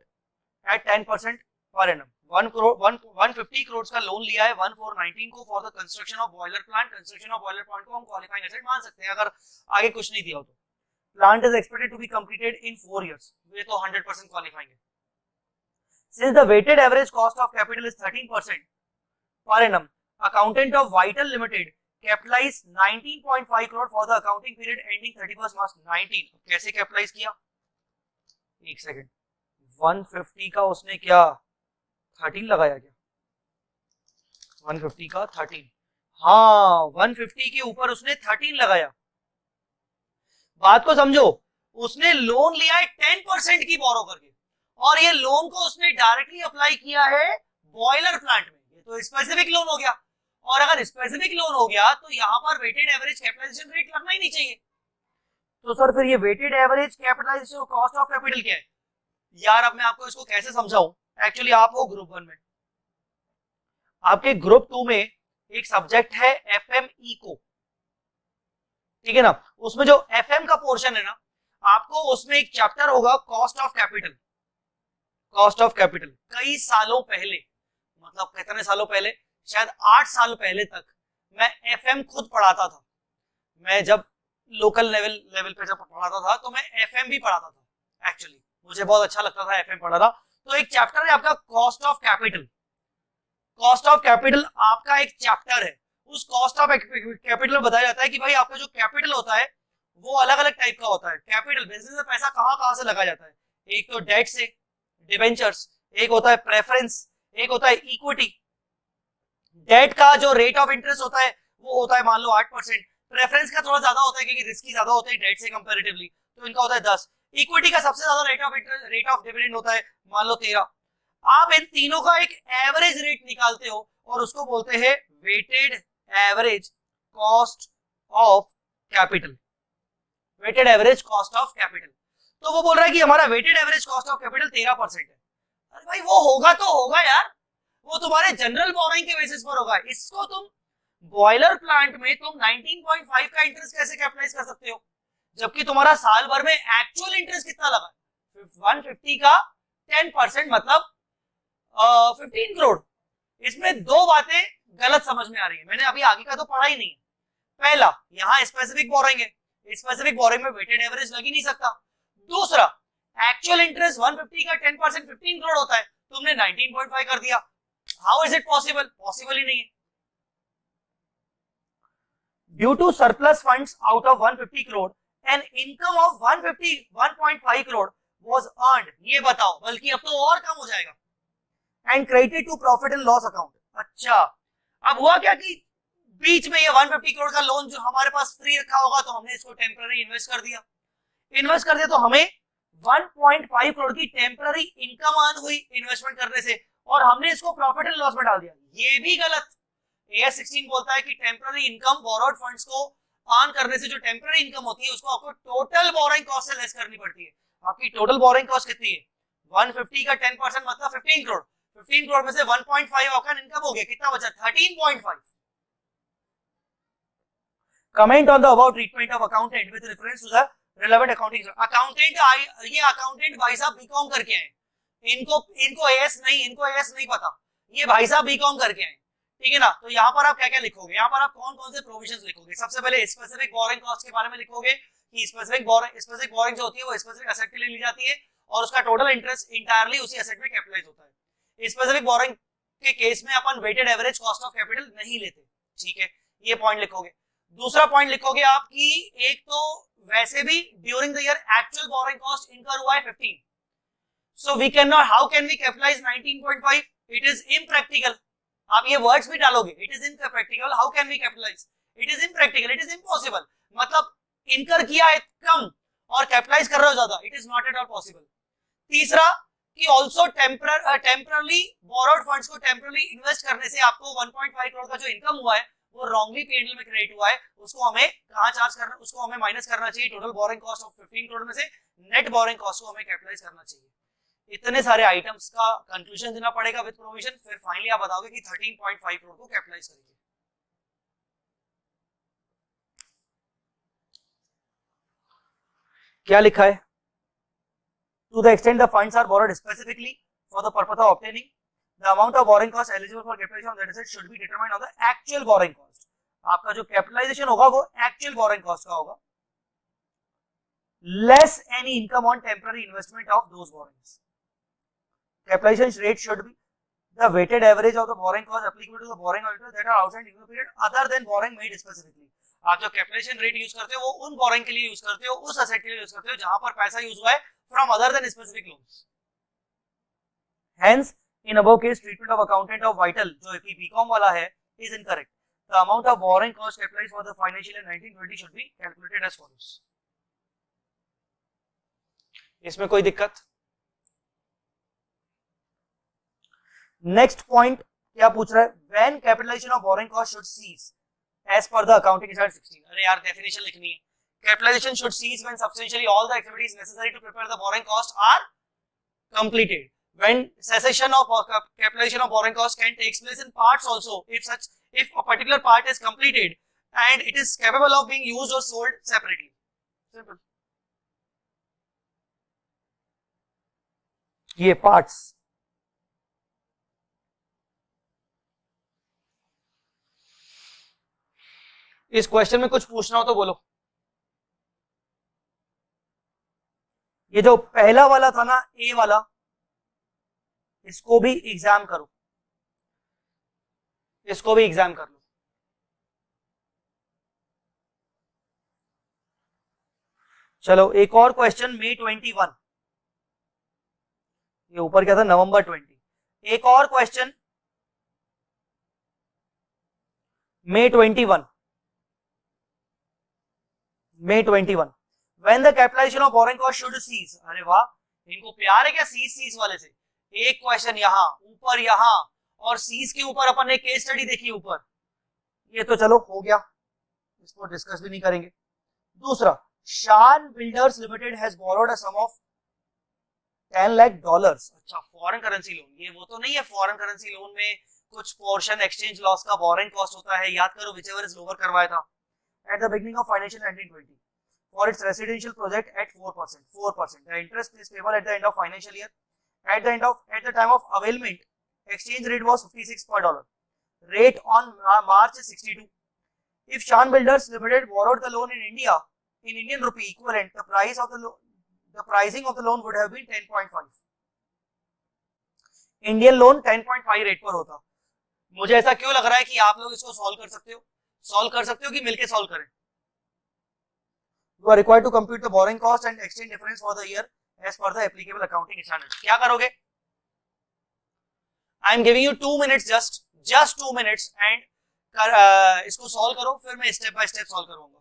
at 10% per annum। 150 crores का लोन लिया है 1419 को for the construction of boiler plant. Construction of boiler plant को हम क्वालिफाइंग एसेट मान सकते हैं अगर आगे कुछ नहीं दिया हो तो। Plant is expected to be completed in 4 years, ये तो 100% क्वालिफाइंग है। Since the weighted average cost of capital is 13% per annum, accountant of Vital Limited capitalized 19.5 crore for the accounting period ending 31st March 19। कैसे capitalise किया, एक second, 150 का उसने क्या 13 लगाया क्या? 150 का 13, हाँ 150 के ऊपर उसने 13 लगाया। बात को समझो, उसने लोन लिया है 10% की बोरो करके, और ये लोन को उसने डायरेक्टली अप्लाई किया है बॉयलर प्लांट में। ये तो स्पेसिफिक लोन हो गया, और अगर स्पेसिफिक लोन हो गया तो यहाँ पर वेटेड एवरेज कैपिटलाइजेशन रेट लगना ही नहीं चाहिए। तो सर फिर ये weighted average capitalisation cost of capital क्या है यार? अब मैं आपको इसको कैसे समझाऊं? एक्चुअली आप हो ग्रुप 1 में, आपके ग्रुप 2 में एक सब्जेक्ट है एफएम इको, ठीक है ना? उसमें जो एफएम का पोर्शन है ना, आपको उसमें एक चैप्टर होगा cost of capital. Cost of capital कई सालों पहले, मतलब कितने सालों पहले, शायद 8 साल पहले तक मैं एफएम खुद पढ़ाता था। मैं जब लोकल लेवल पे जब पढ़ाता था तो मैं एफएम भी पढ़ाता था। एक्चुअली मुझे बहुत अच्छा लगता था एफएम पढ़ाना। तो एक चैप्टर है आपका cost of capital. Cost of capital आपका एक चैप्टर है। उस कॉस्ट ऑफ कैपिटल में बताया जाता है कि भाई आपका जो कैपिटल होता है वो अलग अलग टाइप का होता है। कैपिटल बिजनेस में पैसा कहां से लगाया जाता है? एक तो डेट से, डिबेंचर्स, एक होता है प्रेफरेंस, एक होता है इक्विटी। डेट का जो रेट ऑफ इंटरेस्ट होता है वो होता है मान लो 8%, प्रेफरेंस का थोड़ा ज्यादा होता है क्योंकि रिस्की ज्यादा होता है डेट से कंपैरेटिवली, तो इनका होता है 10। इक्विटी का सबसे ज्यादा रेट ऑफ डिविडेंड होता है मान लो 13। आप इन तीनों का एक एवरेज रेट निकालते हो और उसको बोलते हैं weighted average cost of capital. Weighted average cost of capital. तो वो बोल रहा है कि हमारा weighted average cost of capital 13% है। अरे भाई वो होगा तो होगा यार, वो तुम्हारे जनरल बोरोइंग के बेसिस पर होगा। इसको तुम बॉयलर प्लांट में तुम 19.5 का इंटरेस्ट कैसे कैपिटलाइज कर सकते हो, जबकि तुम्हारा साल भर में एक्चुअल इंटरेस्ट कितना लगा? 150 का 10% मतलब 15 करोड़। इसमें दो बातें गलत समझ में आ रही है, मैंने अभी आगे का तो पढ़ा ही नहीं। पहला, यहाँ स्पेसिफिक बोरोइंग है, स्पेसिफिक बोरोइंग में वेटेड एवरेज लग ही नहीं सकता। दूसरा, एक्चुअल इंटरेस्ट 150 का 10% 15 करोड़ होता है, तुमने 19.5 कर दिया। How is it possible? Possible ही नहीं है। Due to surplus funds out of 150 crore and income of 151.5 crore was earned. ये बताओ, बल्कि अब तो और कम हो जाएगा। And credited to profit and loss account. अच्छा, अब हुआ क्या कि बीच में ये 150 करोड़ का लोन जो हमारे पास फ्री रखा होगा तो हमने इसको टेम्पररी इन्वेस्ट कर दिया। इन्वेस्ट कर दिया तो हमें 1.5 करोड़ की टेम्पररी इनकम अर्न हुई इन्वेस्टमेंट करने से, और हमने इसको प्रॉफिट एंड लॉस में डाल दिया। ये भी गलत। AS 16 बोलता है कि टेम्पररी इनकम बोरोड फंड्स को अर्न करने से जो टेम्पररी इनकम होती है उसको आपको टोटल बोरोइंग कॉस्ट से लेस करनी पड़ती है। आपकी टोटल बोरोइंग कॉस्ट कितनी है? 150 का 10% मतलब 15 करोड़। 15 करोड़ में से 1.5 आपका इनकम हो गया, कितना बचा? 13.5। Comment on the above treatment of accountant with reference to the relevant accounting. Accountant, ये अकाउंटेंट भाई साहब बीकॉम करके आए, इनको एएस नहीं पता, ये भाई साहब बीकॉम करके आए, ठीक है ना? तो यहाँ पर आप क्या क्या लिखोगे? यहाँ पर आप कौन कौन से प्रोविजंस लिखोगे? सबसे पहले स्पेसिफिक बोरोइंग कॉस्ट के बारे में लिखोगे कि स्पेसिफिक बोरोइंग जो होती है वो स्पेसिफिक एसेट के लिए ली जाती है और उसका टोटल इंटरेस्ट इंटायरली उसी एसेट में कैपिटलाइज होता है। स्पेसिफिक बोरोइंग के केस में अपन weighted average cost of capital नहीं लेते, ठीक है? ये पॉइंट लिखोगे। दूसरा पॉइंट लिखोगे आप कि एक तो वैसे भी during the year actual borrowing cost incur हुआ है 15, so we can not, how can we capitalise 19.5? It is impractical. आप ये वर्ड्स भी डालोगे, it is impractical, how can we capitalise? It is impractical, it is impossible. मतलब incur किया है कम और कैपिटलाइज कर रहे हो ज्यादा, it is not at all possible. तीसरा कि ऑल्सो टेम्परली बोरोड फंड्स को टेम्परली इन्वेस्ट करने से आपको 1.5 करोड़ का जो इनकम हुआ है वो रॉन्गली पीएनएल में क्रेडिट हुआ है, उसको हमें कहां चार्ज करना, उसको हमें माइनस करना चाहिए total borrowing cost of 15 crore में से। नेट बोरोइंग कॉस्ट को हमें कैपिटलाइज करना चाहिए। इतने सारे आइटम्स का कंक्लूजन देना पड़ेगा विद प्रोविजन, फिर फाइनली आप बताओगे कि 13.5 करोड़ को कैपिटलाइज करेंगे। क्या लिखा है? To the extent the funds are borrowed specifically for the purpose of obtaining the amount of borrowing cost eligible for capitalization of that asset should be determined on the actual borrowing cost. आपका जो capitalisation होगा वो actual borrowing cost का होगा, less any income on temporary investment of those borrowings. Capitalization rate should be the weighted average of the borrowing cost applicable to the borrowing interest that are outstanding in the period other than borrowing made specifically. आप जो capitalisation rate use करते हो वो उन borrowing के लिए use करते हो, उस एसेट के लिए यूज करते हो जहां पर पैसा यूज हुआ है from other than specific loans. Hence in above case treatment of accountant of vital जो बीकॉम वाला है is incorrect. The amount of borrowing cost capitalised for the financial year 1920 should be calculated as follows. इसमें कोई दिक्कत? Next point क्या पूछ रहा है? When capitalisation of borrowing cost should cease as per the accounting standard 16. अरे यार definition लिखनी है. Capitalization should cease when substantially all the activities necessary to prepare the borrowing costs are completed. When cessation of capitalization of borrowing costs can take place in parts also, if a particular part is completed and it is capable of being used or sold separately. Simple. ये parts. इस question में कुछ पूछना हो तो बोलो. ये जो पहला वाला था ना, ए वाला, इसको भी एग्जाम करो, इसको भी एग्जाम कर लो. चलो एक और क्वेश्चन. May 21, ये ऊपर क्या था, November 20. एक और question May 21. When the capitalization of borrowing cost should cease. अरे वाह, इनको प्यार है क्या सीज वाले से? एक क्वेश्चन यहाँ ऊपर, यहाँ और सीज के ऊपर अपन ने केस स्टडी देखी ऊपर. ये तो चलो हो गया, इसको डिस्कस भी नहीं करेंगे. दूसरा, Shaan builders limited has borrowed a sum of $10 lakh. अच्छा, फॉरेन करेंसी लोन. ये वो तो नहीं है फॉरेन करेंसी लोन में कुछ पोर्शन एक्सचेंज लॉस का बोरोइंग कॉस्ट होता है. याद करो, व्हिचएवर इज लोअर करवाया था at the beginning of financial 1920 for its residential project at 4%. The interest is payable at the end of financial year. At the time of availment, exchange rate was 56 per dollar. Rate on March is 62. If Shan Builders Limited borrowed the loan in India in Indian rupee equivalent, the pricing of the loan would have been 10.5. Indian loan 10.5 rate पर होता. मुझे ऐसा क्यों लग रहा है कि आप लोग इसको सॉल्व कर सकते हो? सॉल्व कर सकते हो कि मिलके सॉल्व करें? You are required to compute the borrowing cost and exchange difference for the year as per the applicable accounting standards. क्या करोगे? I am giving you 2 minutes, just 2 minutes and इसको सॉल्व करो, फिर मैं स्टेप बाय स्टेप सॉल्व करूंगा.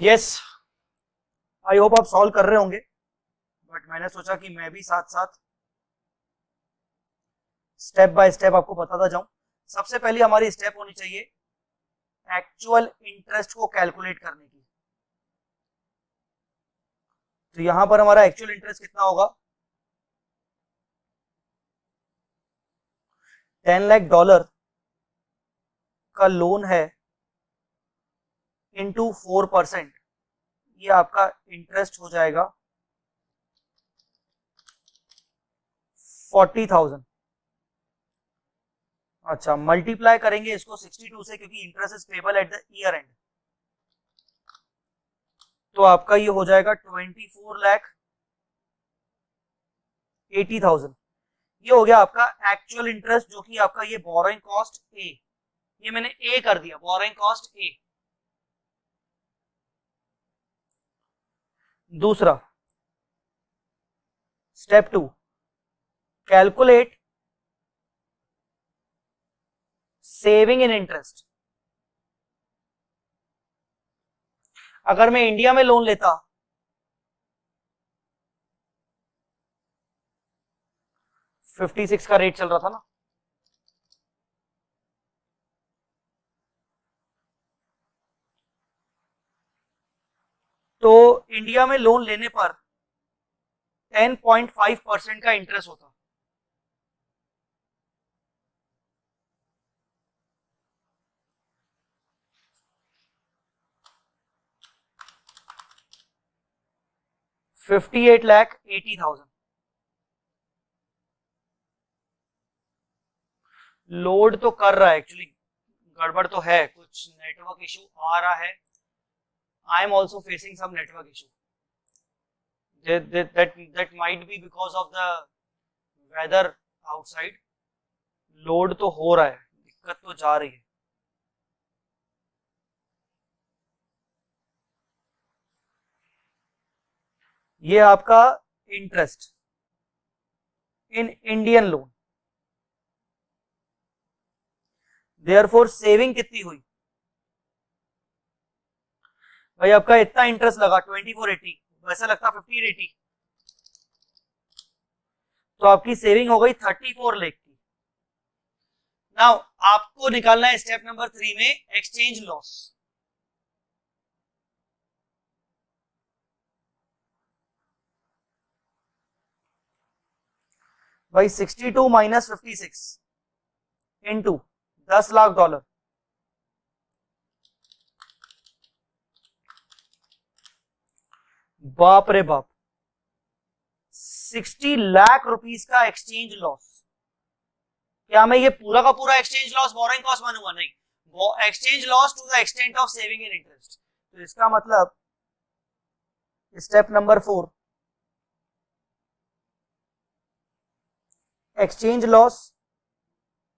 Yes, I hope आप solve कर रहे होंगे, बट मैंने सोचा कि मैं भी साथ साथ स्टेप बाय स्टेप आपको बताता जाऊं। सबसे पहले हमारी स्टेप होनी चाहिए एक्चुअल इंटरेस्ट को कैलकुलेट करने की। तो यहां पर हमारा एक्चुअल इंटरेस्ट कितना होगा, 10 लाख डॉलर का लोन है इंटू 4%, ये आपका इंटरेस्ट हो जाएगा 40,000। अच्छा, मल्टीप्लाई करेंगे इसको 62 से, क्योंकि interest is payable at the year and, तो आपका ये हो जाएगा 24,80,000। ये हो गया आपका एक्चुअल इंटरेस्ट, जो कि आपका ये बोरोइंग कॉस्ट ए, ये मैंने ए कर दिया, बोरोइंग कॉस्ट ए। दूसरा step 2, calculate saving in interest. अगर मैं इंडिया में लोन लेता, $56 का रेट चल रहा था ना, तो इंडिया में लोन लेने पर 10.5% का इंटरेस्ट होता। $58,80,000। लोड तो कर रहा है, एक्चुअली गड़बड़ तो है, कुछ नेटवर्क इशू आ रहा है। I am also facing some network issue, that might be because of the weather outside। Load तो हो रहा है, दिक्कत तो जा रही है। ये आपका interest in Indian loan, therefore saving कितनी हुई भाई, आपका इतना इंटरेस्ट लगा 2480, वैसे लगता 1580, तो आपकी सेविंग हो गई 34 लाख की। नाउ आपको निकालना है स्टेप नंबर 3 में एक्सचेंज लॉस। भाई 62 माइनस 56 इंटू 10 लाख डॉलर, बाप रे बाप, 60 लाख रुपीस का एक्सचेंज लॉस। क्या मैं ये पूरा का पूरा एक्सचेंज लॉस बोरोइंग कॉस्ट मानूंगा? नहीं, वो exchange loss to the extent of saving in interest. तो इसका मतलब स्टेप नंबर 4, एक्सचेंज लॉस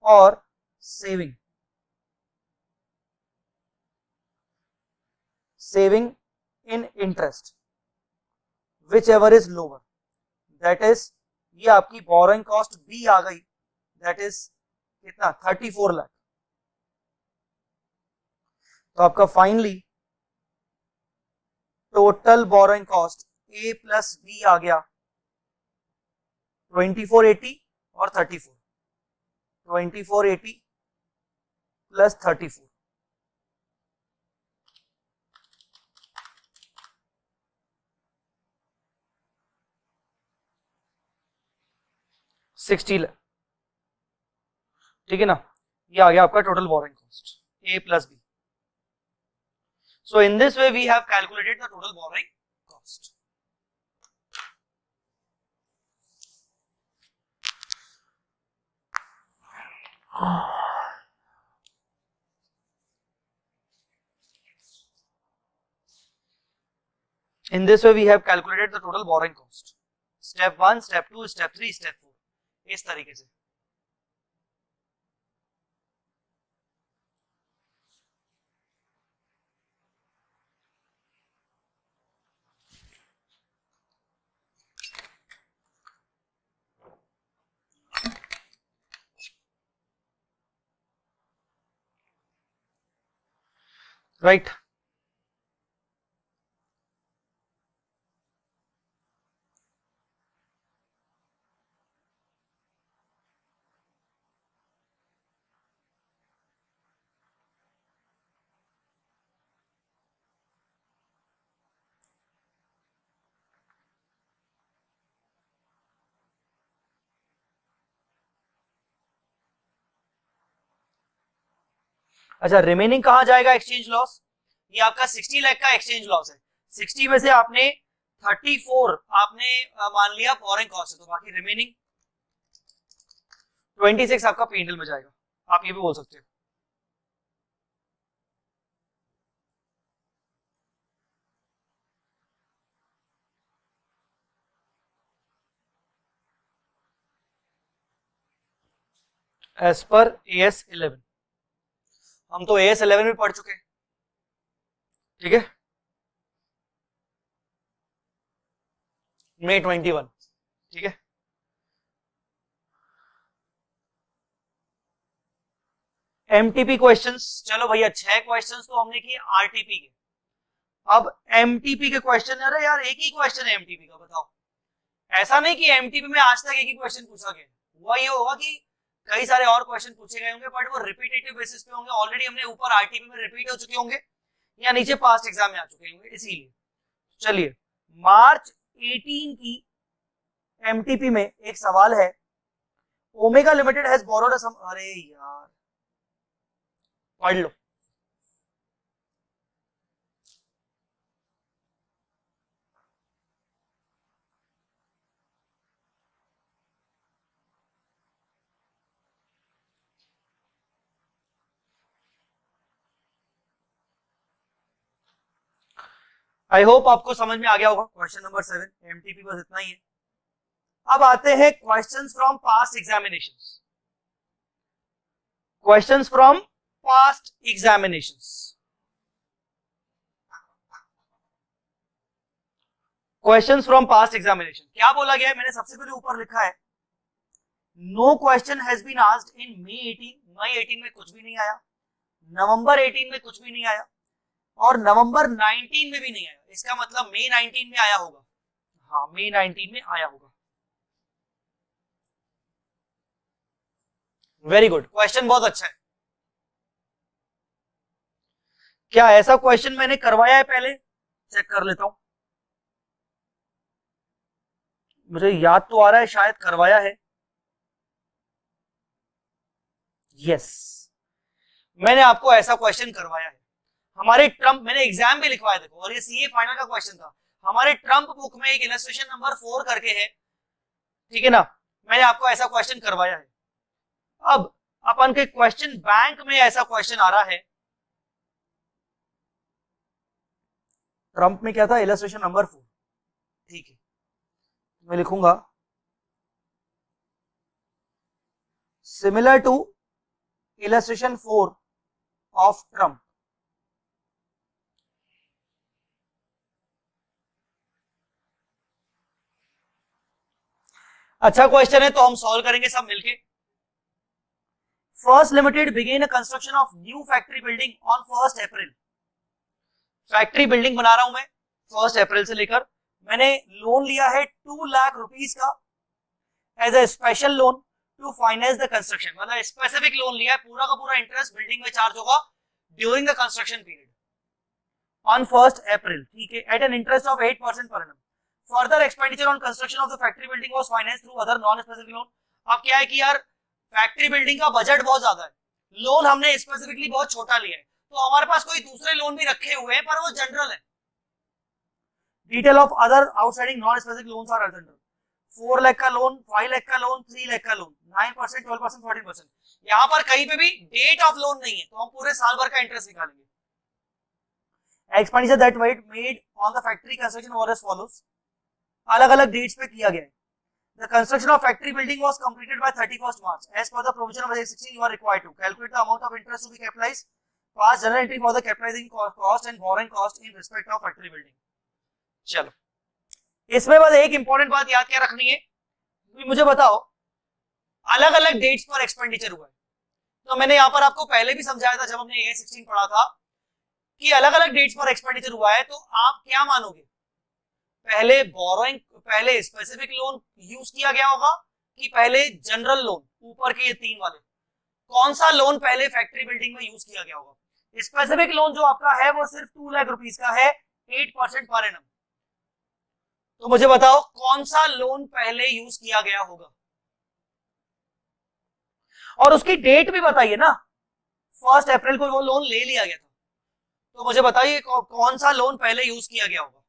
और saving, saving in interest whichever is lower, that is, ये आपकी बोरोइंग कॉस्ट बी आ गई, दैट इज कितना, 34 लाख। तो आपका finally total borrowing cost A plus B आ गया 2480 और 34, 2480 प्लस 34, $60 लाख, ठीक है ना। ये आ गया आपका total borrowing cost A plus B. So in this way we have calculated the total borrowing cost. In this way we have calculated the total borrowing cost. Step 1, step 2, step 3, step 4, इस तरीके से। Right, अच्छा, remaining कहां जाएगा exchange loss? ये आपका 60 लाख का exchange loss है। 60 में से आपने 34 आपने मान लिया फॉरेन कॉस्ट है, तो बाकी रिमेनिंग 26 आपका P&L में जाएगा। आप ये भी बोल सकते हो। एज पर AS 11, हम तो AS 11 में पढ़ चुके हैं, ठीक है। May 21, ठीक है। MTP क्वेश्चंस, चलो भैया 6 क्वेश्चंस तो हमने किए RTP के। अब MTP के क्वेश्चन, अरे यार एक ही क्वेश्चन है MTP का, बताओ। ऐसा नहीं कि MTP में आज तक एक ही क्वेश्चन पूछा गया, हुआ ये होगा कि कई सारे और क्वेश्चन पूछे गए होंगे, बट वो रिपीटेटिव बेसिस पे होंगे। ऑलरेडी हमने ऊपर RTP में रिपीट हो चुके होंगे या नीचे पास्ट एग्जाम में आ चुके होंगे, इसीलिए। चलिए, मार्च 18 की MTP में एक सवाल है, omega limited has borrowed a सम, अरे यार पढ़ लो। आई होप आपको समझ में आ गया होगा। क्वेश्चन नंबर 7 MTP बस इतना ही है। अब आते हैं questions from past examinations. Questions from past examinations, questions from past examination. क्या बोला गया है? मैंने सबसे पहले ऊपर लिखा है, no question has been asked in May 18। मई 18 में कुछ भी नहीं आया, नवंबर 18 में कुछ भी नहीं आया, और नवंबर 19 में भी नहीं आया। इसका मतलब May 19 में आया होगा। हाँ, May 19 में आया होगा। वेरी गुड, क्वेश्चन बहुत अच्छा है। क्या ऐसा क्वेश्चन मैंने करवाया है पहले? चेक कर लेता हूं, मुझे याद तो आ रहा है शायद करवाया है। यस, मैंने आपको ऐसा क्वेश्चन करवाया है। हमारे ट्रम्प, मैंने एग्जाम भी लिखवाया, देखो, और ये CA फाइनल का क्वेश्चन था। हमारे ट्रम्प बुक में एक इलस्ट्रेशन नंबर 4 करके है, ठीक है ना। मैंने आपको ऐसा क्वेश्चन करवाया है। अब अपन के क्वेश्चन बैंक में ऐसा क्वेश्चन आ रहा है, ट्रम्प में क्या था? इलस्ट्रेशन नंबर 4, ठीक है। मैं लिखूंगा similar to illustration 4 of Trump. अच्छा क्वेश्चन है, तो हम सॉल्व करेंगे सब मिलके। First limited began a construction of new factory building on 1 April. Factory building बना रहा हूं मैं 1 अप्रैल से लेकर। मैंने लोन लिया है 2 लाख रुपीस का as a special loan to finance the construction. मतलब स्पेसिफिक लोन लिया है, पूरा का पूरा इंटरेस्ट बिल्डिंग में चार्ज होगा during the construction period on 1 April, ठीक है, at an interest of 8% per annum. Further expenditure on construction of the factory building was financed through other non specific loan. अब क्या है कि यार फैक्ट्री बिल्डिंग का बजट बहुत ज्यादा है, लोन हमने स्पेसिफिकली बहुत छोटा लिया है, तो हमारे पास कोई दूसरे लोन भी रखे हुए हैं पर वो जनरल है। Detail of other outstanding non specific loans are under 4 lakh का लोन, 5 लाख का लोन, 3 लाख का लोन, 9%, 12%, 14%। यहां पर कहीं पे भी डेट ऑफ लोन नहीं है, तो हम पूरे साल भर का इंटरेस्ट निकालेंगे। Expenditure that made on the factory construction were as follows. अलग अलग डेट्स पे किया गया है। The construction of factory building was completed by 31st March. As per the provision of Article 16, you are required to calculate the amount of interest to be capitalized, pass journal entry for the capitalizing cost and borrowing cost in respect of factory building. चलो, इसमें बस एक important बात याद क्या रखनी है, मुझे बताओ अलग अलग डेट्स पर एक्सपेंडिचर हुआ है। तो मैंने यहाँ पर आपको पहले भी समझाया था जब हमने AS 16 पढ़ा था कि अलग अलग डेट्स पर एक्सपेंडिचर हुआ है, तो आप क्या मानोगे? पहले बोरोइंग, पहले स्पेसिफिक लोन यूज किया गया होगा कि पहले जनरल लोन? ऊपर के ये 3 वाले, कौन सा लोन पहले फैक्ट्री बिल्डिंग में यूज किया गया होगा? स्पेसिफिक लोन जो आपका है वो सिर्फ 2 लाख रुपीस का है, 8% पर एनम। तो मुझे बताओ कौन सा लोन पहले यूज किया गया होगा, और उसकी डेट भी बताइए ना। 1 अप्रैल को वो लोन ले लिया गया था, तो मुझे बताइए कौन सा लोन पहले यूज किया गया होगा।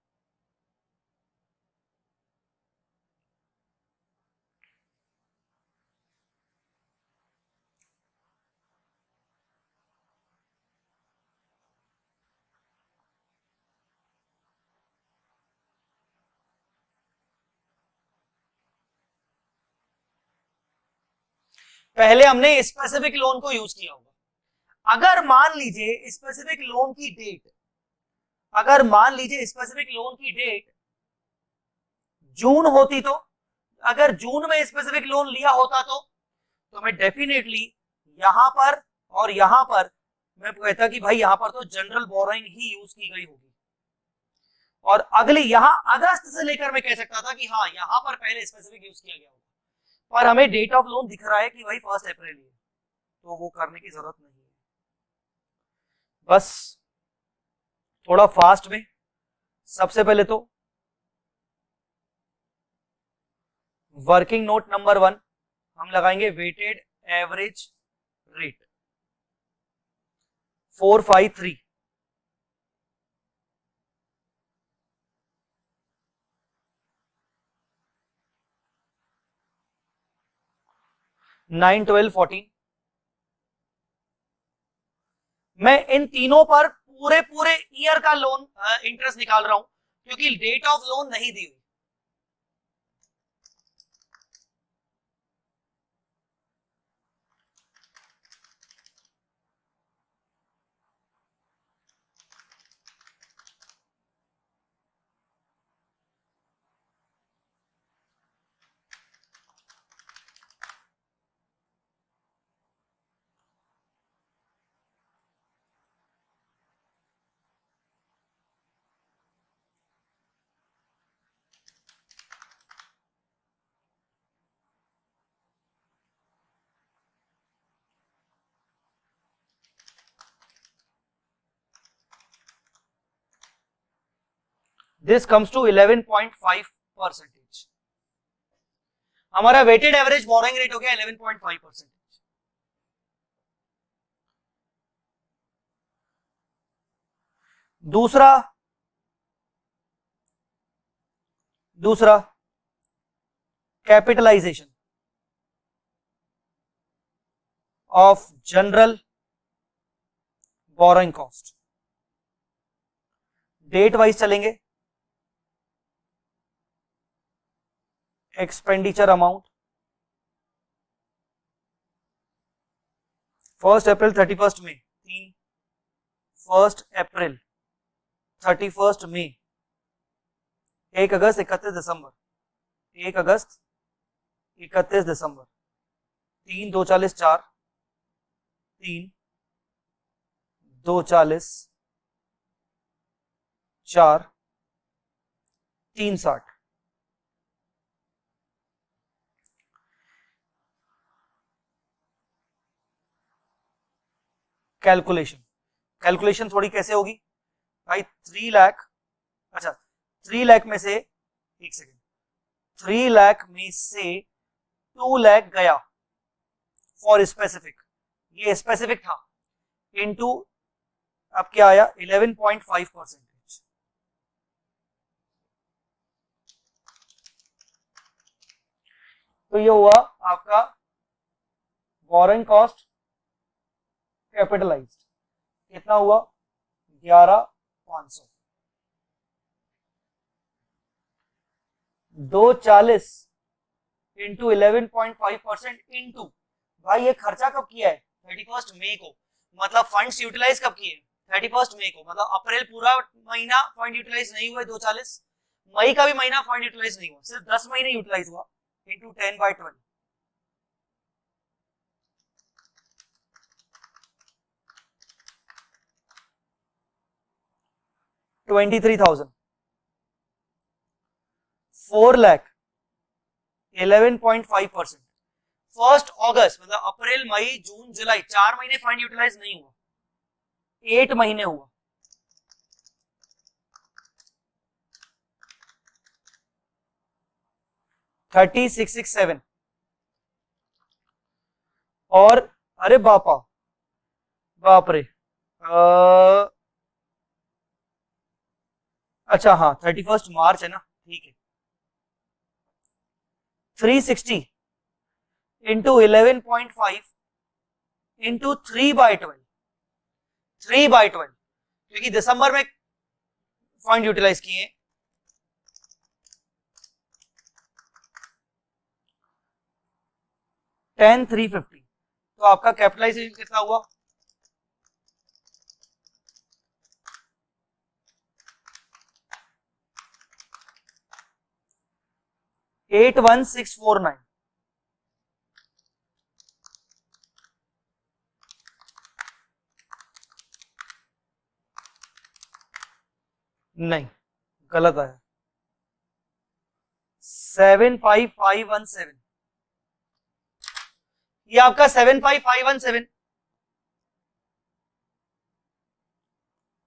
पहले हमने स्पेसिफिक लोन को यूज किया होगा। अगर मान लीजिए स्पेसिफिक लोन की डेट, अगर मान लीजिए स्पेसिफिक लोन की डेट जून होती, तो अगर जून में स्पेसिफिक लोन लिया होता तो मैं डेफिनेटली यहां पर और यहां पर मैं कहता कि भाई यहां पर तो जनरल बोरोइंग ही यूज की गई होगी, और अगली यहां अगस्त से लेकर मैं कह सकता था कि हाँ यहां पर पहले स्पेसिफिक यूज किया गया होगा, पर हमें डेट ऑफ लोन दिख रहा है कि भाई 1 अप्रैल है, तो वो करने की जरूरत नहीं है। बस थोड़ा फास्ट में, सबसे पहले तो वर्किंग नोट नंबर 1 हम लगाएंगे वेटेड एवरेज रेट 453, नाइन 12 14। मैं इन तीनों पर पूरे पूरे ईयर का लोन इंटरेस्ट निकाल रहा हूं, क्योंकि डेट ऑफ लोन नहीं दी हुई। This comes to 11.5%। हमारा वेटेड एवरेज बोरोइंग रेट हो गया 11.5%। दूसरा capitalisation of general borrowing cost, date wise चलेंगे। एक्सपेंडिचर अमाउंट 1 अप्रैल 31 मई 3, 1 अप्रैल 31 मई, 1 अगस्त 31 दिसंबर, 1 अगस्त 31 दिसंबर, 3 2 40 4, 3 2 40 4, 3 60। कैलकुलेशन थोड़ी कैसे होगी भाई, 3 लाख, अच्छा 3 लाख में से, एक सेकेंड, 3 लाख में से 2 लाख गया फॉर स्पेसिफिक, ये स्पेसिफिक था, इनटू अब क्या आया 11.5%। तो ये हुआ आपका बोरोइंग कॉस्ट कैपिटलाइज्ड, कितना हुआ 11,500। 240 इंटू 11.5% इंटू, भाई ये खर्चा कब किया है 31 मई को, मतलब फंड्स यूटिलाइज कब किए 31 मई को, मतलब अप्रैल पूरा महीना फंड यूटिलाइज नहीं हुए 240, मई का भी महीना फंड यूटिलाइज नहीं हुआ, सिर्फ 10 महीने यूटिलाइज हुआ, इंटू 10/12, 23,000। 4 लाख 11.5%, 1 अगस्त मतलब अप्रैल मई जून जुलाई 4 महीने फंड यूटिलाइज नहीं हुआ, 8 महीने हुआ, $36,667। और अरे बापा बाप रे। अच्छा हाँ 31 मार्च है ना, ठीक है। 360 इंटू 11.5 इंटू 3/12, 3/12, क्योंकि दिसंबर में फंड यूटिलाइज किए हैं। 10,350, तो आपका कैपिटलाइजेशन कितना हुआ? 81,649। नहीं, गलत आया। 75517, ये आपका 75517।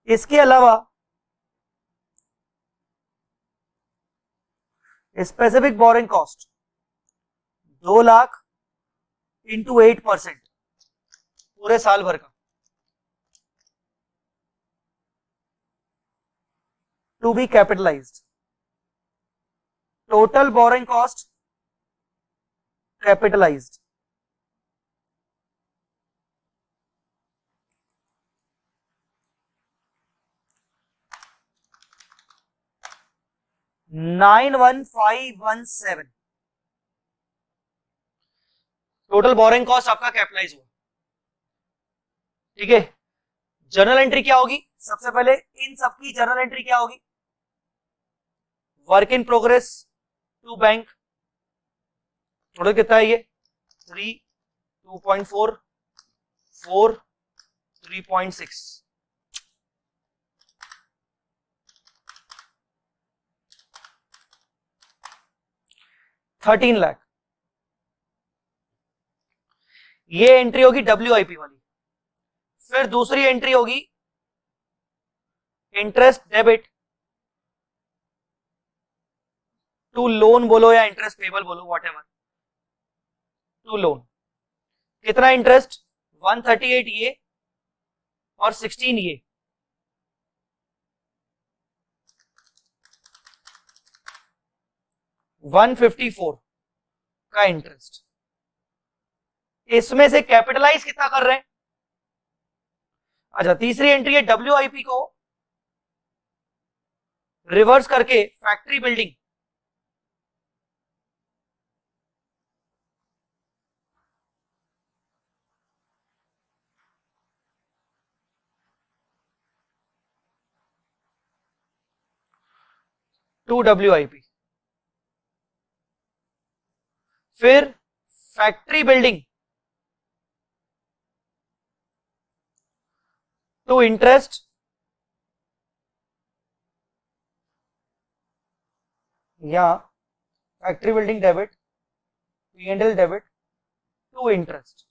इसके अलावा specific borrowing cost 2 lakh into 8% पूरे साल भर का, to be capitalised. Total borrowing cost capitalised 91517। Total borrowing cost आपका कैपिटलाइज हुआ, ठीक है। जर्नल एंट्री क्या होगी? सबसे पहले इन सबकी जर्नल एंट्री क्या होगी? Work in progress to bank, total कितना है ये? 3, 2.4, 4, 3.6, 13 लाख। ये एंट्री होगी WIP वाली। फिर दूसरी एंट्री होगी इंटरेस्ट डेबिट टू लोन बोलो या इंटरेस्ट पेबल बोलो, वॉट एवर, टू लोन। कितना इंटरेस्ट? 138 ये और 16 ये, 154 का इंटरेस्ट। इसमें से कैपिटलाइज कितना कर रहे हैं? अच्छा, तीसरी एंट्री है WIP को रिवर्स करके फैक्ट्री बिल्डिंग, टू WIP। फिर फैक्ट्री बिल्डिंग टू इंटरेस्ट, या factory building debit, P&L debit to interest.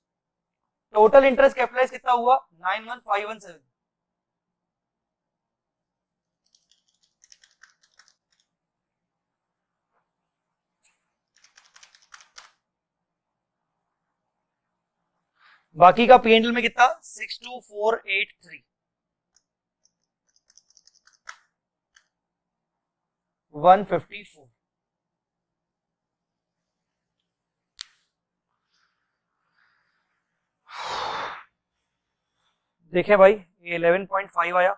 Total interest capitalise कितना हुआ? 91517। बाकी का P&L में कितना? 62483, 154। देखें भाई, ये 11.5 आया,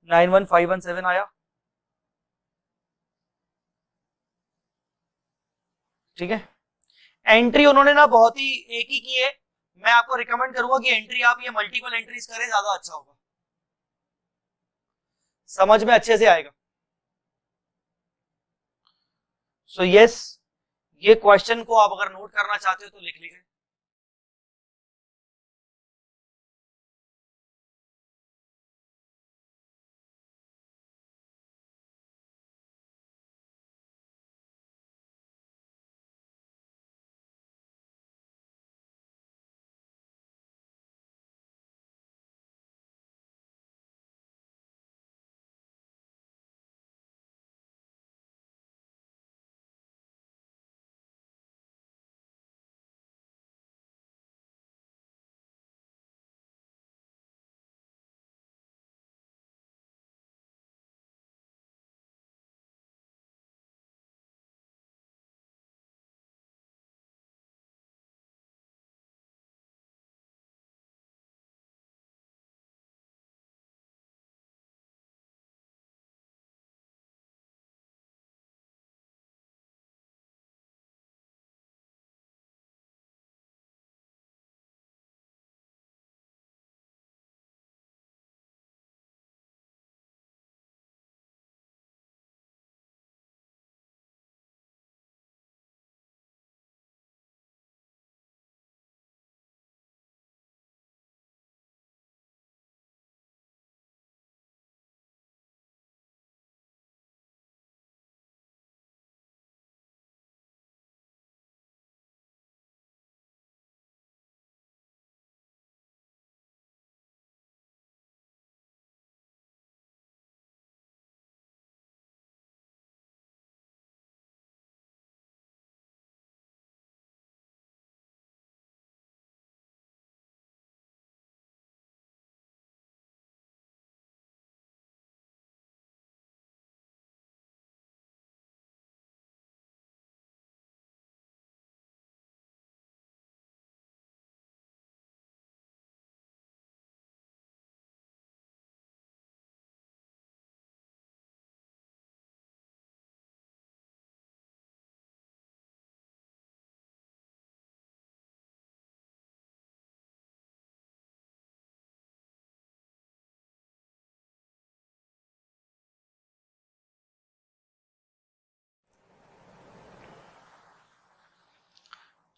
91517 आया, ठीक है। एंट्री उन्होंने ना बहुत ही एक ही की है। मैं आपको रिकमेंड करूंगा कि एंट्री आप ये मल्टीपल एंट्रीज करें, ज्यादा अच्छा होगा, समझ में अच्छे से आएगा। सो यस, ये क्वेश्चन को आप अगर नोट करना चाहते हो तो लिख लीजिए।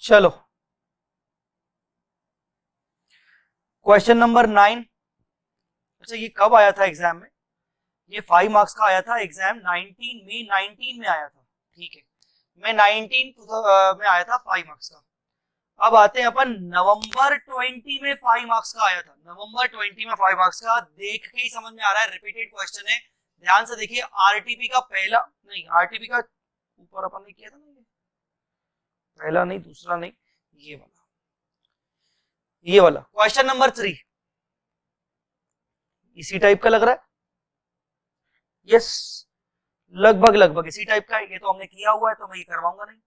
चलो क्वेश्चन नंबर 9। अच्छा ये कब आया था एग्जाम में? ये 5 मार्क्स का आया था एग्जाम 19 में आया था, ठीक है, मैं 19 में आया था 5 मार्क्स का। अब आते हैं अपन नवंबर 20 में 5 मार्क्स का आया था, नवंबर 20 में 5 मार्क्स का। देख के ही समझ में आ रहा है रिपीटेड क्वेश्चन है, ध्यान से देखिए। आरटीपी का पहला नहीं, आरटीपी का ऊपर अपन ने किया था ना, पहला नहीं दूसरा नहीं, ये वाला क्वेश्चन नंबर 3 इसी टाइप का लग रहा है। यस, लगभग इसी टाइप का है। ये तो हमने किया हुआ है तो मैं ये करवाऊंगा नहीं।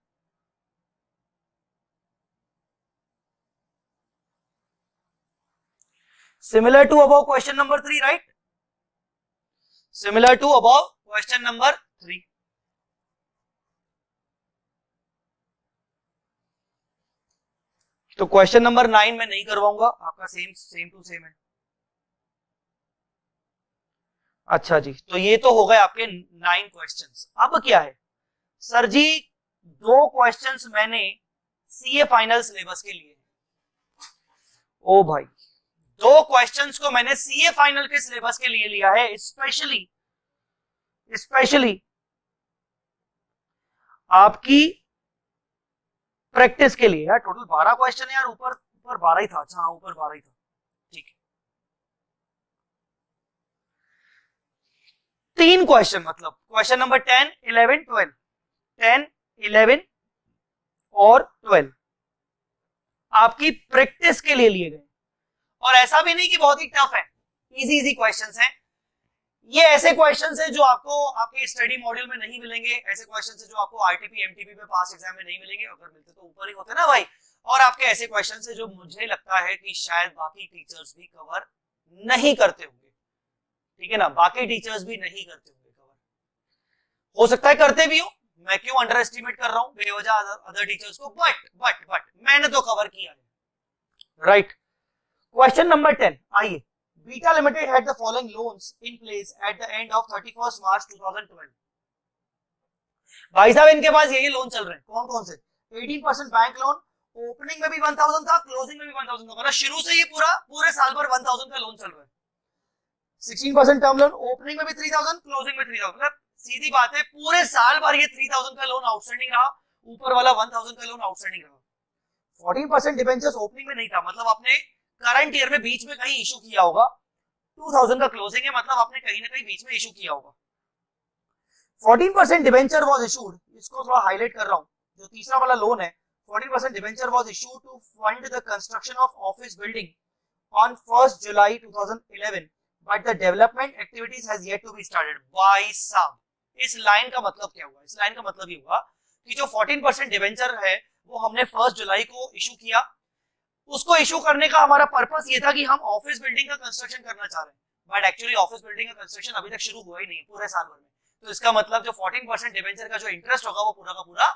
Similar to above question number 3, right? Similar to above question number 3. तो क्वेश्चन नंबर 9 में नहीं करवाऊंगा, आपका सेम टू सेम है। अच्छा जी, तो ये तो हो गए आपके 9 क्वेश्चंस। अब क्या है सर जी, 2 क्वेश्चंस मैंने सीए फाइनल सिलेबस के लिए। ओ भाई, 2 क्वेश्चंस को मैंने सीए फाइनल के सिलेबस के लिए लिया है, स्पेशली आपकी प्रैक्टिस के लिए। यार टोटल 12 क्वेश्चन है यार, ऊपर 12 ही था। अच्छा हाँ, ऊपर 12 ही था, ठीक है। 3 क्वेश्चन, मतलब क्वेश्चन नंबर 10, 11, 12, 10, 11 और 12 आपकी प्रैक्टिस के लिए लिए गए। और ऐसा भी नहीं कि बहुत ही टफ है, इजी क्वेश्चंस हैं। ये ऐसे क्वेश्चंस हैं जो आपको आपके स्टडी मॉड्यूल में नहीं मिलेंगे, ऐसे क्वेश्चंस हैं जो आपको आरटीपी एमटीपी में पास एग्जाम में नहीं मिलेंगे, अगर मिलते तो ऊपर ही होते ना भाई। और आपके ऐसे क्वेश्चंस हैं जो मुझे लगता है कि शायद बाकी टीचर्स भी कवर नहीं करते होंगे, ठीक है ना, बाकी टीचर्स भी नहीं करते होंगे कवर, हो सकता है करते भी हो, मैं क्यों अंडर एस्टिमेट कर रहा हूं बेवजह अदर टीचर्स को, बट मैंने तो कवर किया है, राइट। क्वेश्चन नंबर 10, आइए। Beta Limited had the following loans in place at the end of 31st March 2012. भाई साहब इनके पास यही लोन चल रहे हैं, कौन से? 18% बैंक लोन, ओपनिंग में भी 1000 था, क्लोजिंग में भी 1000 था, मतलब शुरू से ये पूरे साल भर 1000 का लोन चल रहा है। 16% टर्म लोन, ओपनिंग में भी 3000, क्लोजिंग में 3000, मतलब सीधी बात है पूरे साल भर ये 3000 का लोन आउटस्टैंडिंग रहा, ऊपर वाला 1000 का लोन आउटस्टैंडिंग रहा। 14% डिबेंचर्स ओपनिंग में नहीं था, मतलब आपने करंट ईयर में बीच में कहीं इशू किया होगा। 2000 का क्लोजिंग है, मतलब आपने कहीं ना कहीं बीच में इशू किया होगा। 14% डिबेंचर वाज इशूड, इसको थोड़ा हाईलाइट कर रहा हूं, जो तीसरा वाला लोन है। 14% debenture was issued to fund the construction of office building on 1st July 2011, but the development activities has yet to be started. भाई साहब, इस लाइन का मतलब क्या हुआ? इस लाइन का मतलब ये हुआ कि जो 14% डिबेंचर है वो हमने 1 जुलाई को इशू किया। उसको इशू करने का हमारा पर्पस ये था कि हम ऑफिस बिल्डिंग का कंस्ट्रक्शन करना चाह रहे हैं, बट एक्चुअली ऑफिस बिल्डिंग का कंस्ट्रक्शन अभी तक शुरू हुआ ही नहीं पूरे साल भर में। तो इसका मतलब जो 14% डिबेंचर का जो इंटरेस्ट होगा वो पूरा का पूरा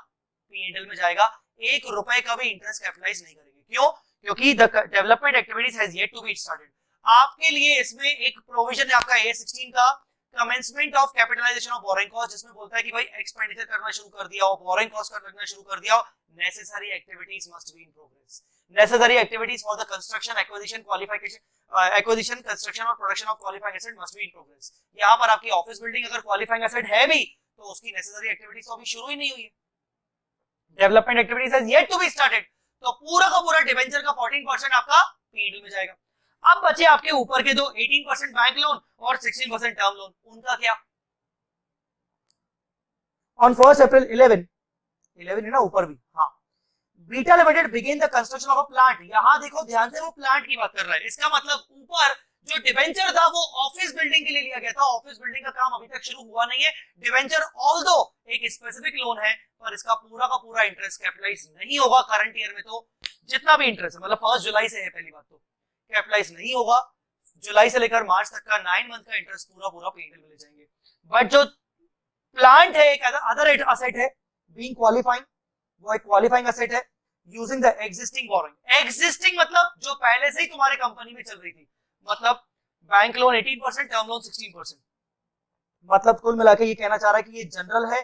पीएनएल में जाएगा, 1 रुपए का भी इंटरेस्ट कैपिटलाइज नहीं करेंगे। क्यों? क्योंकि the development activities has yet to be started. आपके लिए इसमें एक प्रोविजन है आपका A16 का, commencement of capitalisation of borrowing cost, जिसमें बोलता है कि भाई एक्सपेंडिचर करना शुरू कर दिया हो, बोरिंग कॉस्ट करना शुरू कर दिया हो, necessary activities must be in progress. Necessary activities for the construction, acquisition, construction और production of qualifying asset must be in progress। यहाँ पर आपकी ऑफिस बिल्डिंग अगर qualifying asset है भी तो उसकी necessary activities तो अभी शुरू ही नहीं हुई है। Development activities has yet to be started। तो पूरा का पूरा डिबेंचर का 14% आपका पीएनएल में जाएगा। अब बचे आपके ऊपर के दो, 18% बैंक लोन और 16% टर्म लोन, उनका क्या? On 1st April 11 है ना ऊपर भी, हाँ। Beta limited begin the construction of a plant. यहां देखो ध्यान से, वो प्लांट की बात कर रहा है। इसका मतलब ऊपर जो डिबेंचर था वो ऑफिस बिल्डिंग के लिए लिया गया था, ऑफिस बिल्डिंग का काम अभी तक शुरू हुआ नहीं है। डिबेंचर ऑल्दो एक स्पेसिफिक लोन है, पर इसका पूरा का पूरा इंटरेस्ट कैपिटलाइज नहीं होगा करंट ईयर में। तो जितना भी इंटरेस्ट है, मतलब 1 जुलाई से है पहली बात, तो कैपिटलाइज नहीं होगा। जुलाई से लेकर मार्च तक का 9 मंथ का इंटरेस्ट पूरा पूरा पीएनएल में ले जाएंगे। बट जो प्लांट है, एक अदर एसेट है, बीइंग क्वालिफाइंग, वो एक क्वालिफाइंग एसेट है using the existing borrowing. Existing मतलब जो पहले से ही तुम्हारे कंपनी में चल रही थी, मतलब बैंक लोन 18%, टर्म लोन 16%। मतलब कुल मिला के ये कहना चाह रहा है कि ये जनरल है,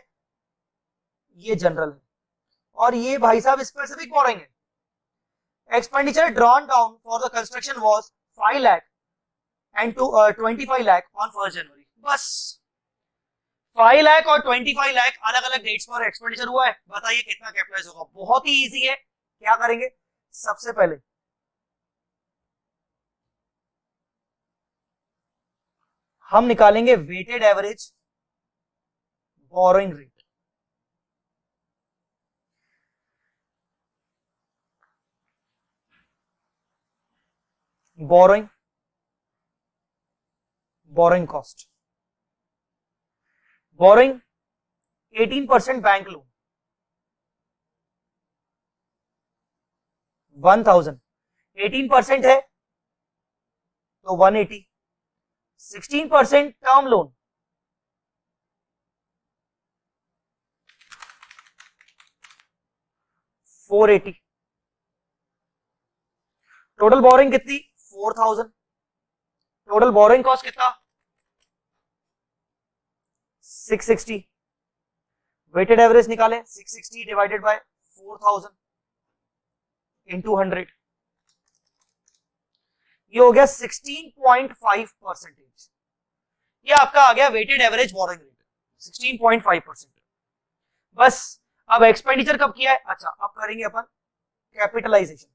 ये जनरल है, और ये भाई साहब स्पेसिफिक बोरिंग है। Expenditure drawn down for the construction was 5 lakh and 25 lakh on 1 जनवरी। बस 5 लाख और 25 लाख अलग अलग डेट्स पर एक्सपेंडिचर हुआ है। बताइए कितना कैपिटलाइज होगा। बहुत ही इजी है। क्या करेंगे, सबसे पहले हम निकालेंगे weighted average borrowing rate. Borrowing cost, borrowing 18% bank loan 1000, 18% है तो 180, 16% टर्म लोन 480, टोटल बोरोइंग कितनी 4000, टोटल बोरोइंग कॉस्ट कितना 660, वेटेड एवरेज निकाले 660 डिवाइडेड बाय 4000 इंटू 100, ये हो गया 16.5%। ये आपका आ गया वेटेड एवरेज बोरोइंग रेट 16.5%। बस अब एक्सपेंडिचर कब किया है, अच्छा अब करेंगे अपन capitalisation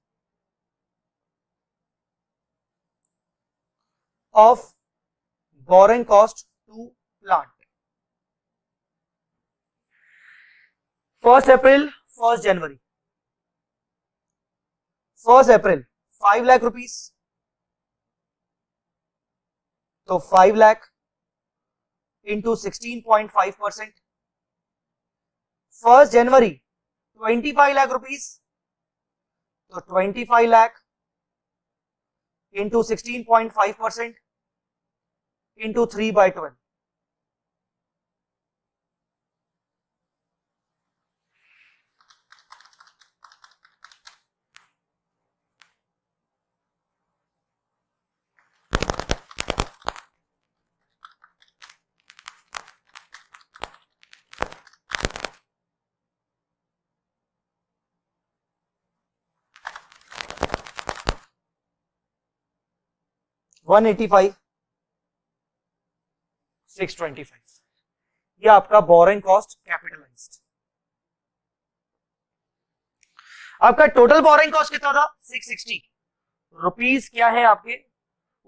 of borrowing cost to plant. 1 April 1 जनवरी, 1 अप्रैल 5 लाख रुपीस, तो 5 लाख इंटू 16.5%। 1 जनवरी 25 लाख रुपीस, तो 25 लाख इंटू 16.5% इंटू 3/12। वन 625, ये आपका बोरोइंग कॉस्ट कैपिटलाइज्ड। आपका टोटल बोरोइंग कॉस्ट कितना था 660 रुपीस। क्या है आपके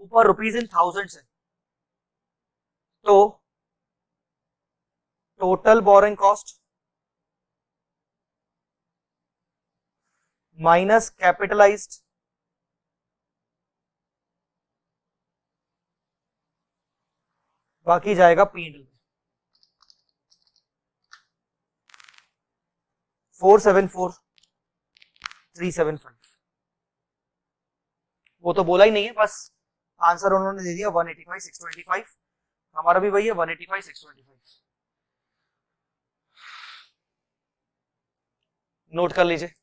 ऊपर रुपीस इन थाउजेंड्स है, तो total borrowing cost minus capitalised बाकी जाएगा P&L में 474,375। वो तो बोला ही नहीं है, बस आंसर उन्होंने दे दिया 185,625। हमारा भी वही है 185,625। नोट कर लीजिए।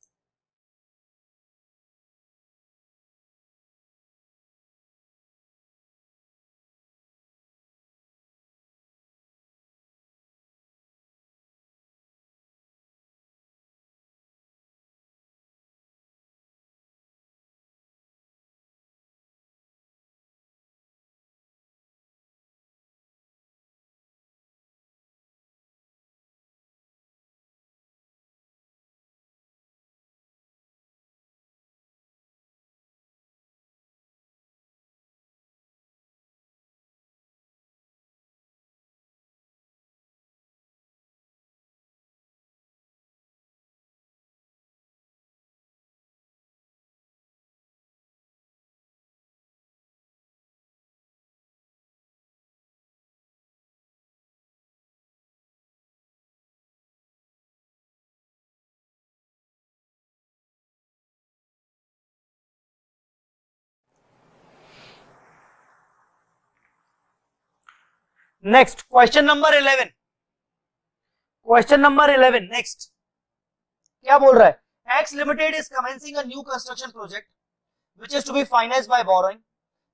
Next question number 11, question number 11 next क्या बोल रहा है, X limited is commencing a new construction project which is to be financed by borrowing.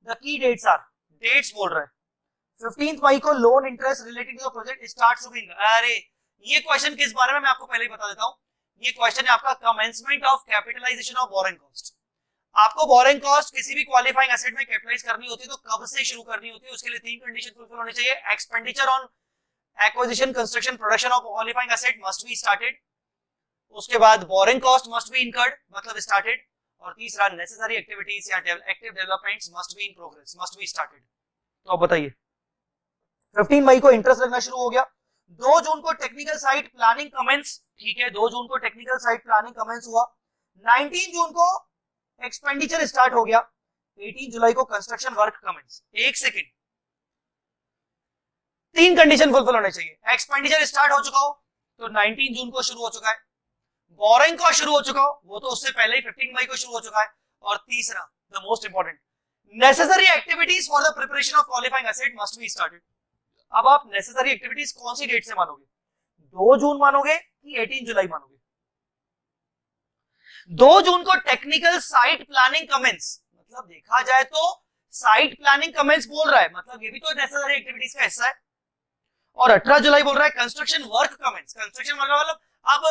The key dates are, dates बोल रहा है 15 मई को loan interest related to the project starts to be. अरे ये क्वेश्चन किस बारे में मैं आपको पहले ही बता देता हूं। ये क्वेश्चन है आपका commencement of capitalisation of borrowing cost. आपको बोरिंग कॉस्ट किसी भी क्वालिफाइंग एसेट में कैपिटलाइज करनी होती है तो कब से शुरू करनी होती है, उसके लिए 3 कंडीशन फुलफिल होनी चाहिए। Expenditure on acquisition, construction, production of qualifying asset must be started, उसके बाद borrowing cost must be incurred मतलब स्टार्टेड, और तीसरा नेसेसरी एक्टिविटीज या active developments must be in progress, must be started. तो अब बताइए 15 मई को इंटरेस्ट लगना शुरू हो गया, 2 जून को टेक्निकल साइट प्लानिंग कमेंस, ठीक है 2 जून को टेक्निकल साइट प्लानिंग कमेंस हुआ, 19 जून को एक्सपेंडिचर स्टार्ट हो गया, 18 जुलाई को कंस्ट्रक्शन वर्क कमेंस। एक सेकेंड, 3 कंडीशन फुलफिल होने चाहिए। एक्सपेंडिचर स्टार्ट हो चुका हो तो 19 जून को शुरू हो चुका है, बोरिंग कॉस्ट शुरू हो चुका हो वो तो उससे पहले ही 15 मई को शुरू हो चुका है, और तीसरा the most important necessary activities for the preparation of qualifying asset must be started. अब आप नेसेसरी एक्टिविटीज कौन सी डेट से मानोगे, 2 जून मानोगे कि 18 जुलाई मानोगे? 2 जून को टेक्निकल साइट प्लानिंग कमेंस, मतलब देखा जाए तो साइट प्लानिंग कमेंस बोल रहा है, मतलब ये भी तो नेसेसरी एक्टिविटीज का हिस्सा है। और 18 जुलाई बोल रहा है construction work commence. Construction work मतलब अब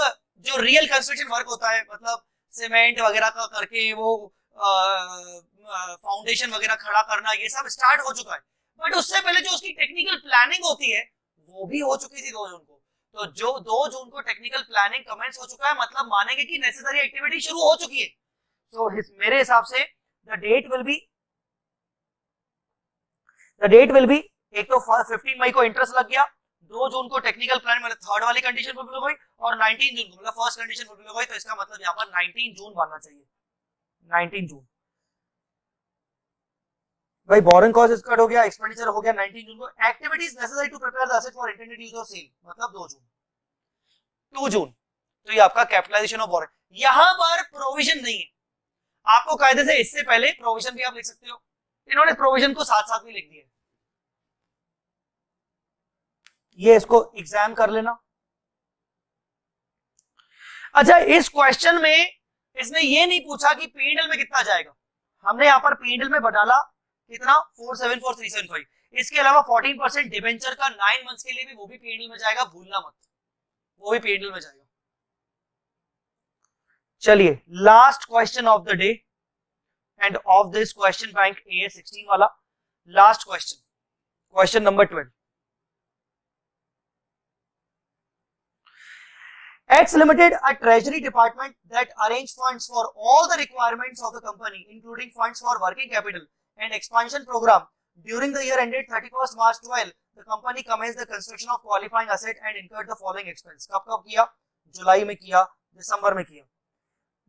जो रियल कंस्ट्रक्शन वर्क होता है, मतलब सीमेंट वगैरह का करके वो फाउंडेशन वगैरह खड़ा करना, ये सब स्टार्ट हो चुका है, बट उससे पहले जो उसकी टेक्निकल प्लानिंग होती है वो भी हो चुकी थी 2 जून को। तो जो 2 जून को टेक्निकल प्लानिंग कमेंस हो चुका है मतलब मानेंगे कि नेसेसरी एक्टिविटी शुरू हो चुकी है। तो मेरे हिसाब से द डेट विल बी एक तो 15 मई को इंटरेस्ट लग गया, 2 जून को टेक्निकल प्लान मतलब थर्ड वाली कंडीशन फुलफिल हो गई, और 19 जून को मतलब फर्स्ट कंडीशन फुलफिल हो गई, तो इसका मतलब यहाँ पर 19 जून मानना चाहिए। 19 जून भाई बोरिंग कॉस्ट स्टार्ट हो गया, एक्सपेंडिचर हो गया 19 जून को। Activities necessary to prepare the asset for intended use और सेल मतलब 2 जून। 2 जून तो ये आपका कैपिटलाइजेशन ऑफ बोरिंग। यहां पर प्रोविजन नहीं है, आपको कायदे से इससे पहले प्रोविजन भी आप लिख सकते हो, इन्होंने प्रोविजन को साथ साथ भी लिख दिया। ये इसको एग्जाम कर लेना। अच्छा इस क्वेश्चन में इसने ये नहीं पूछा कि पीएनएल में कितना जाएगा, हमने यहां पर पीएनएल में बढ़ाला कितना 474375, इसके अलावा 14% डिबेंचर का 9 मंथ्स के लिए भी वो भी पीएनएल में जाएगा, भूलना मत, वो भी पीएनएल में जाएगा। चलिए last question of the day end of this question bank AS 16 वाला last question, question number 12। X Limited, a treasury department that arrange funds for all the requirements of the company, including funds for working capital and expansion program. During the year ended 31st March 12, the company commenced the construction of qualifying asset and incurred the following expense. कब किया? जुलाई में किया, दिसंबर में किया।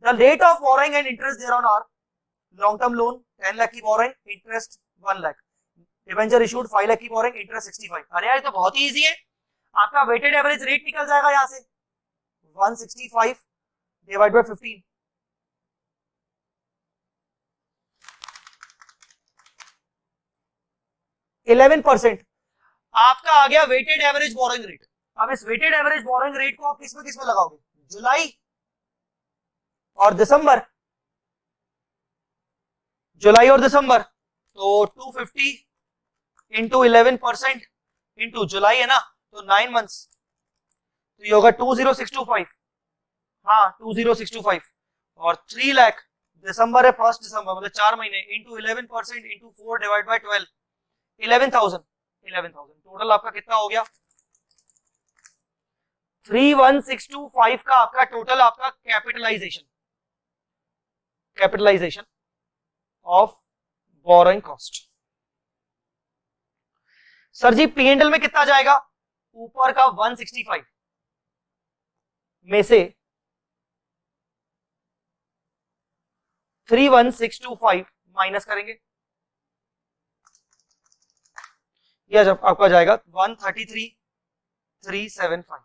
The rate of borrowing and interest thereon are long term loan 10 lakh की borrowing, interest 1 lakh, debenture issued 5 lakh की borrowing, interest 65। अरे यार तो बहुत ही इजी है, आपका वेटेड एवरेज रेट निकल जाएगा यहाँ से 165 डिवाइड बाय 15, %11 आपका आ गया वेटेड एवरेज बोरिंग रेट। अब इस वेटेड एवरेज बोरिंग रेट को आप किस में लगाओगे, जुलाई और दिसंबर, जुलाई और दिसंबर, तो 250 इंटू 11% इंटू जुलाई है ना, तो 9 मंथ्स, तो ये होगा 20625, हाँ 20625, और 3 लाख दिसंबर है 1 दिसंबर मतलब 4 महीने into 11% into 4 divide by 12, 11,000 total आपका कितना हो गया 31625 का आपका टोटल आपका capitalisation of borrowing cost. Sir ji PNL में कितना जाएगा, ऊपर का 165 में से 31625 माइनस करेंगे, यह जब आपका जाएगा 133,375।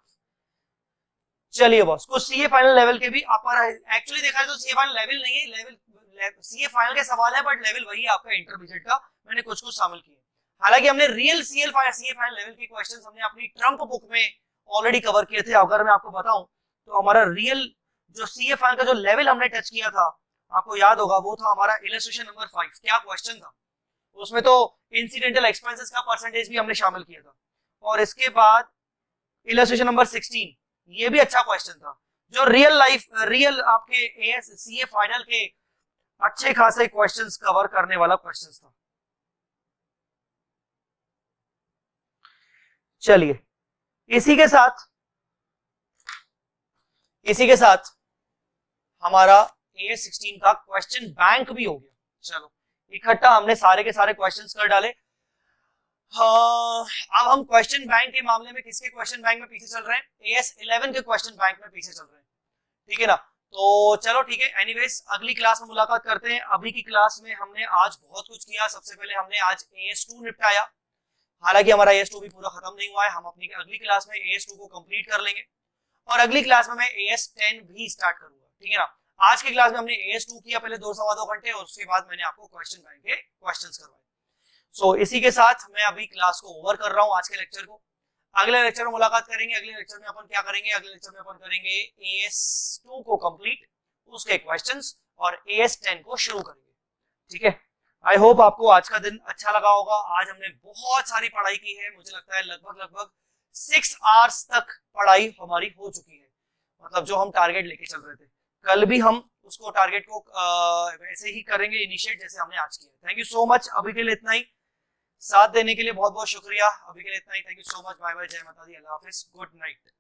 चलिए बॉस, कुछ सीए फाइनल लेवल के भी अपर है, एक्चुअली देखा जाए तो सीए फाइनल लेवल नहीं है, लेवल सीए फाइनल के सवाल है बट लेवल वही है आपका इंटरमीडिएट का, मैंने कुछ शामिल किए। हालांकि हमने रियल सीए फाइनल लेवल के क्वेश्चंस हमने अपनी ट्रम्प बुक में ऑलरेडी कवर किए थे। अगर मैं आपको बताऊं तो हमारा रियल जो सीए फाइनल का जो लेवल हमने टच किया था आपको याद होगा, वो था हमारा इलस्ट्रेशन नंबर 5। क्या क्वेश्चन था उसमें, तो इंसिडेंटल एक्सपेंसेस का परसेंटेज भी हमने शामिल किया था, और इसके बाद इलस्ट्रेशन नंबर 16 ये भी अच्छा क्वेश्चन था, जो रियल आपके एएस सीए फाइनल के अच्छे खासे क्वेश्चंस कवर करने वाला क्वेश्चंस था। चलिए इसी के साथ हमारा एएस 16 का क्वेश्चन बैंक भी हो गया। चलो इकट्ठा हमने सारे के सारे क्वेश्चंस कर डाले। हाँ, अब हम क्वेश्चन बैंक के मामले में किसके क्वेश्चन बैंक में पीछे चल रहे हैं? एएस 11 के क्वेश्चन बैंक में पीछे चल रहे हैं, ठीक है ना। तो चलो ठीक है, एनीवेज अगली क्लास में मुलाकात करते हैं। अभी की क्लास में हमने आज बहुत कुछ किया। सबसे पहले हमने आज AS2 निपटाया, हालांकि हमारा AS2 भी पूरा खत्म नहीं हुआ है। हम अपनी अगली क्लास में AS2 को कंप्लीट कर लेंगे और अगली क्लास में मैं AS10 भी स्टार्ट करूंगा, ठीक है ना। आज की क्लास में हमने AS2 किया पहले 2-2.25 घंटे और उसके बाद मैंने आपको क्वेश्चन बैंक के क्वेश्चंस करवाए। सो इसी के साथ मैं अभी क्लास को ओवर कर रहा हूं आज के लेक्चर को। अगले लेक्चर में मुलाकात करेंगे। अगले लेक्चर में अपन क्या करेंगे? अगले लेक्चर में अपन करेंगे AS2 को कंप्लीट, उसके क्वेश्चंस, और AS10 को शुरू करेंगे, ठीक है। आई होप आपको आज का दिन अच्छा लगा होगा। आज हमने बहुत सारी पढ़ाई की है, मुझे लगता है लगभग 6 आवर्स तक पढ़ाई हमारी हो चुकी है, मतलब जो हम टारगेट लेके चल रहे थे। कल भी हम उसको टारगेट को वैसे ही करेंगे इनिशिएट जैसे हमने आज किया। Thank you so much. अभी के लिए इतना ही, साथ देने के लिए बहुत बहुत शुक्रिया। अभी के लिए इतना ही। Thank you so much. Bye bye, जय माता दी, अल्लाह हाफिज, गुड नाइट।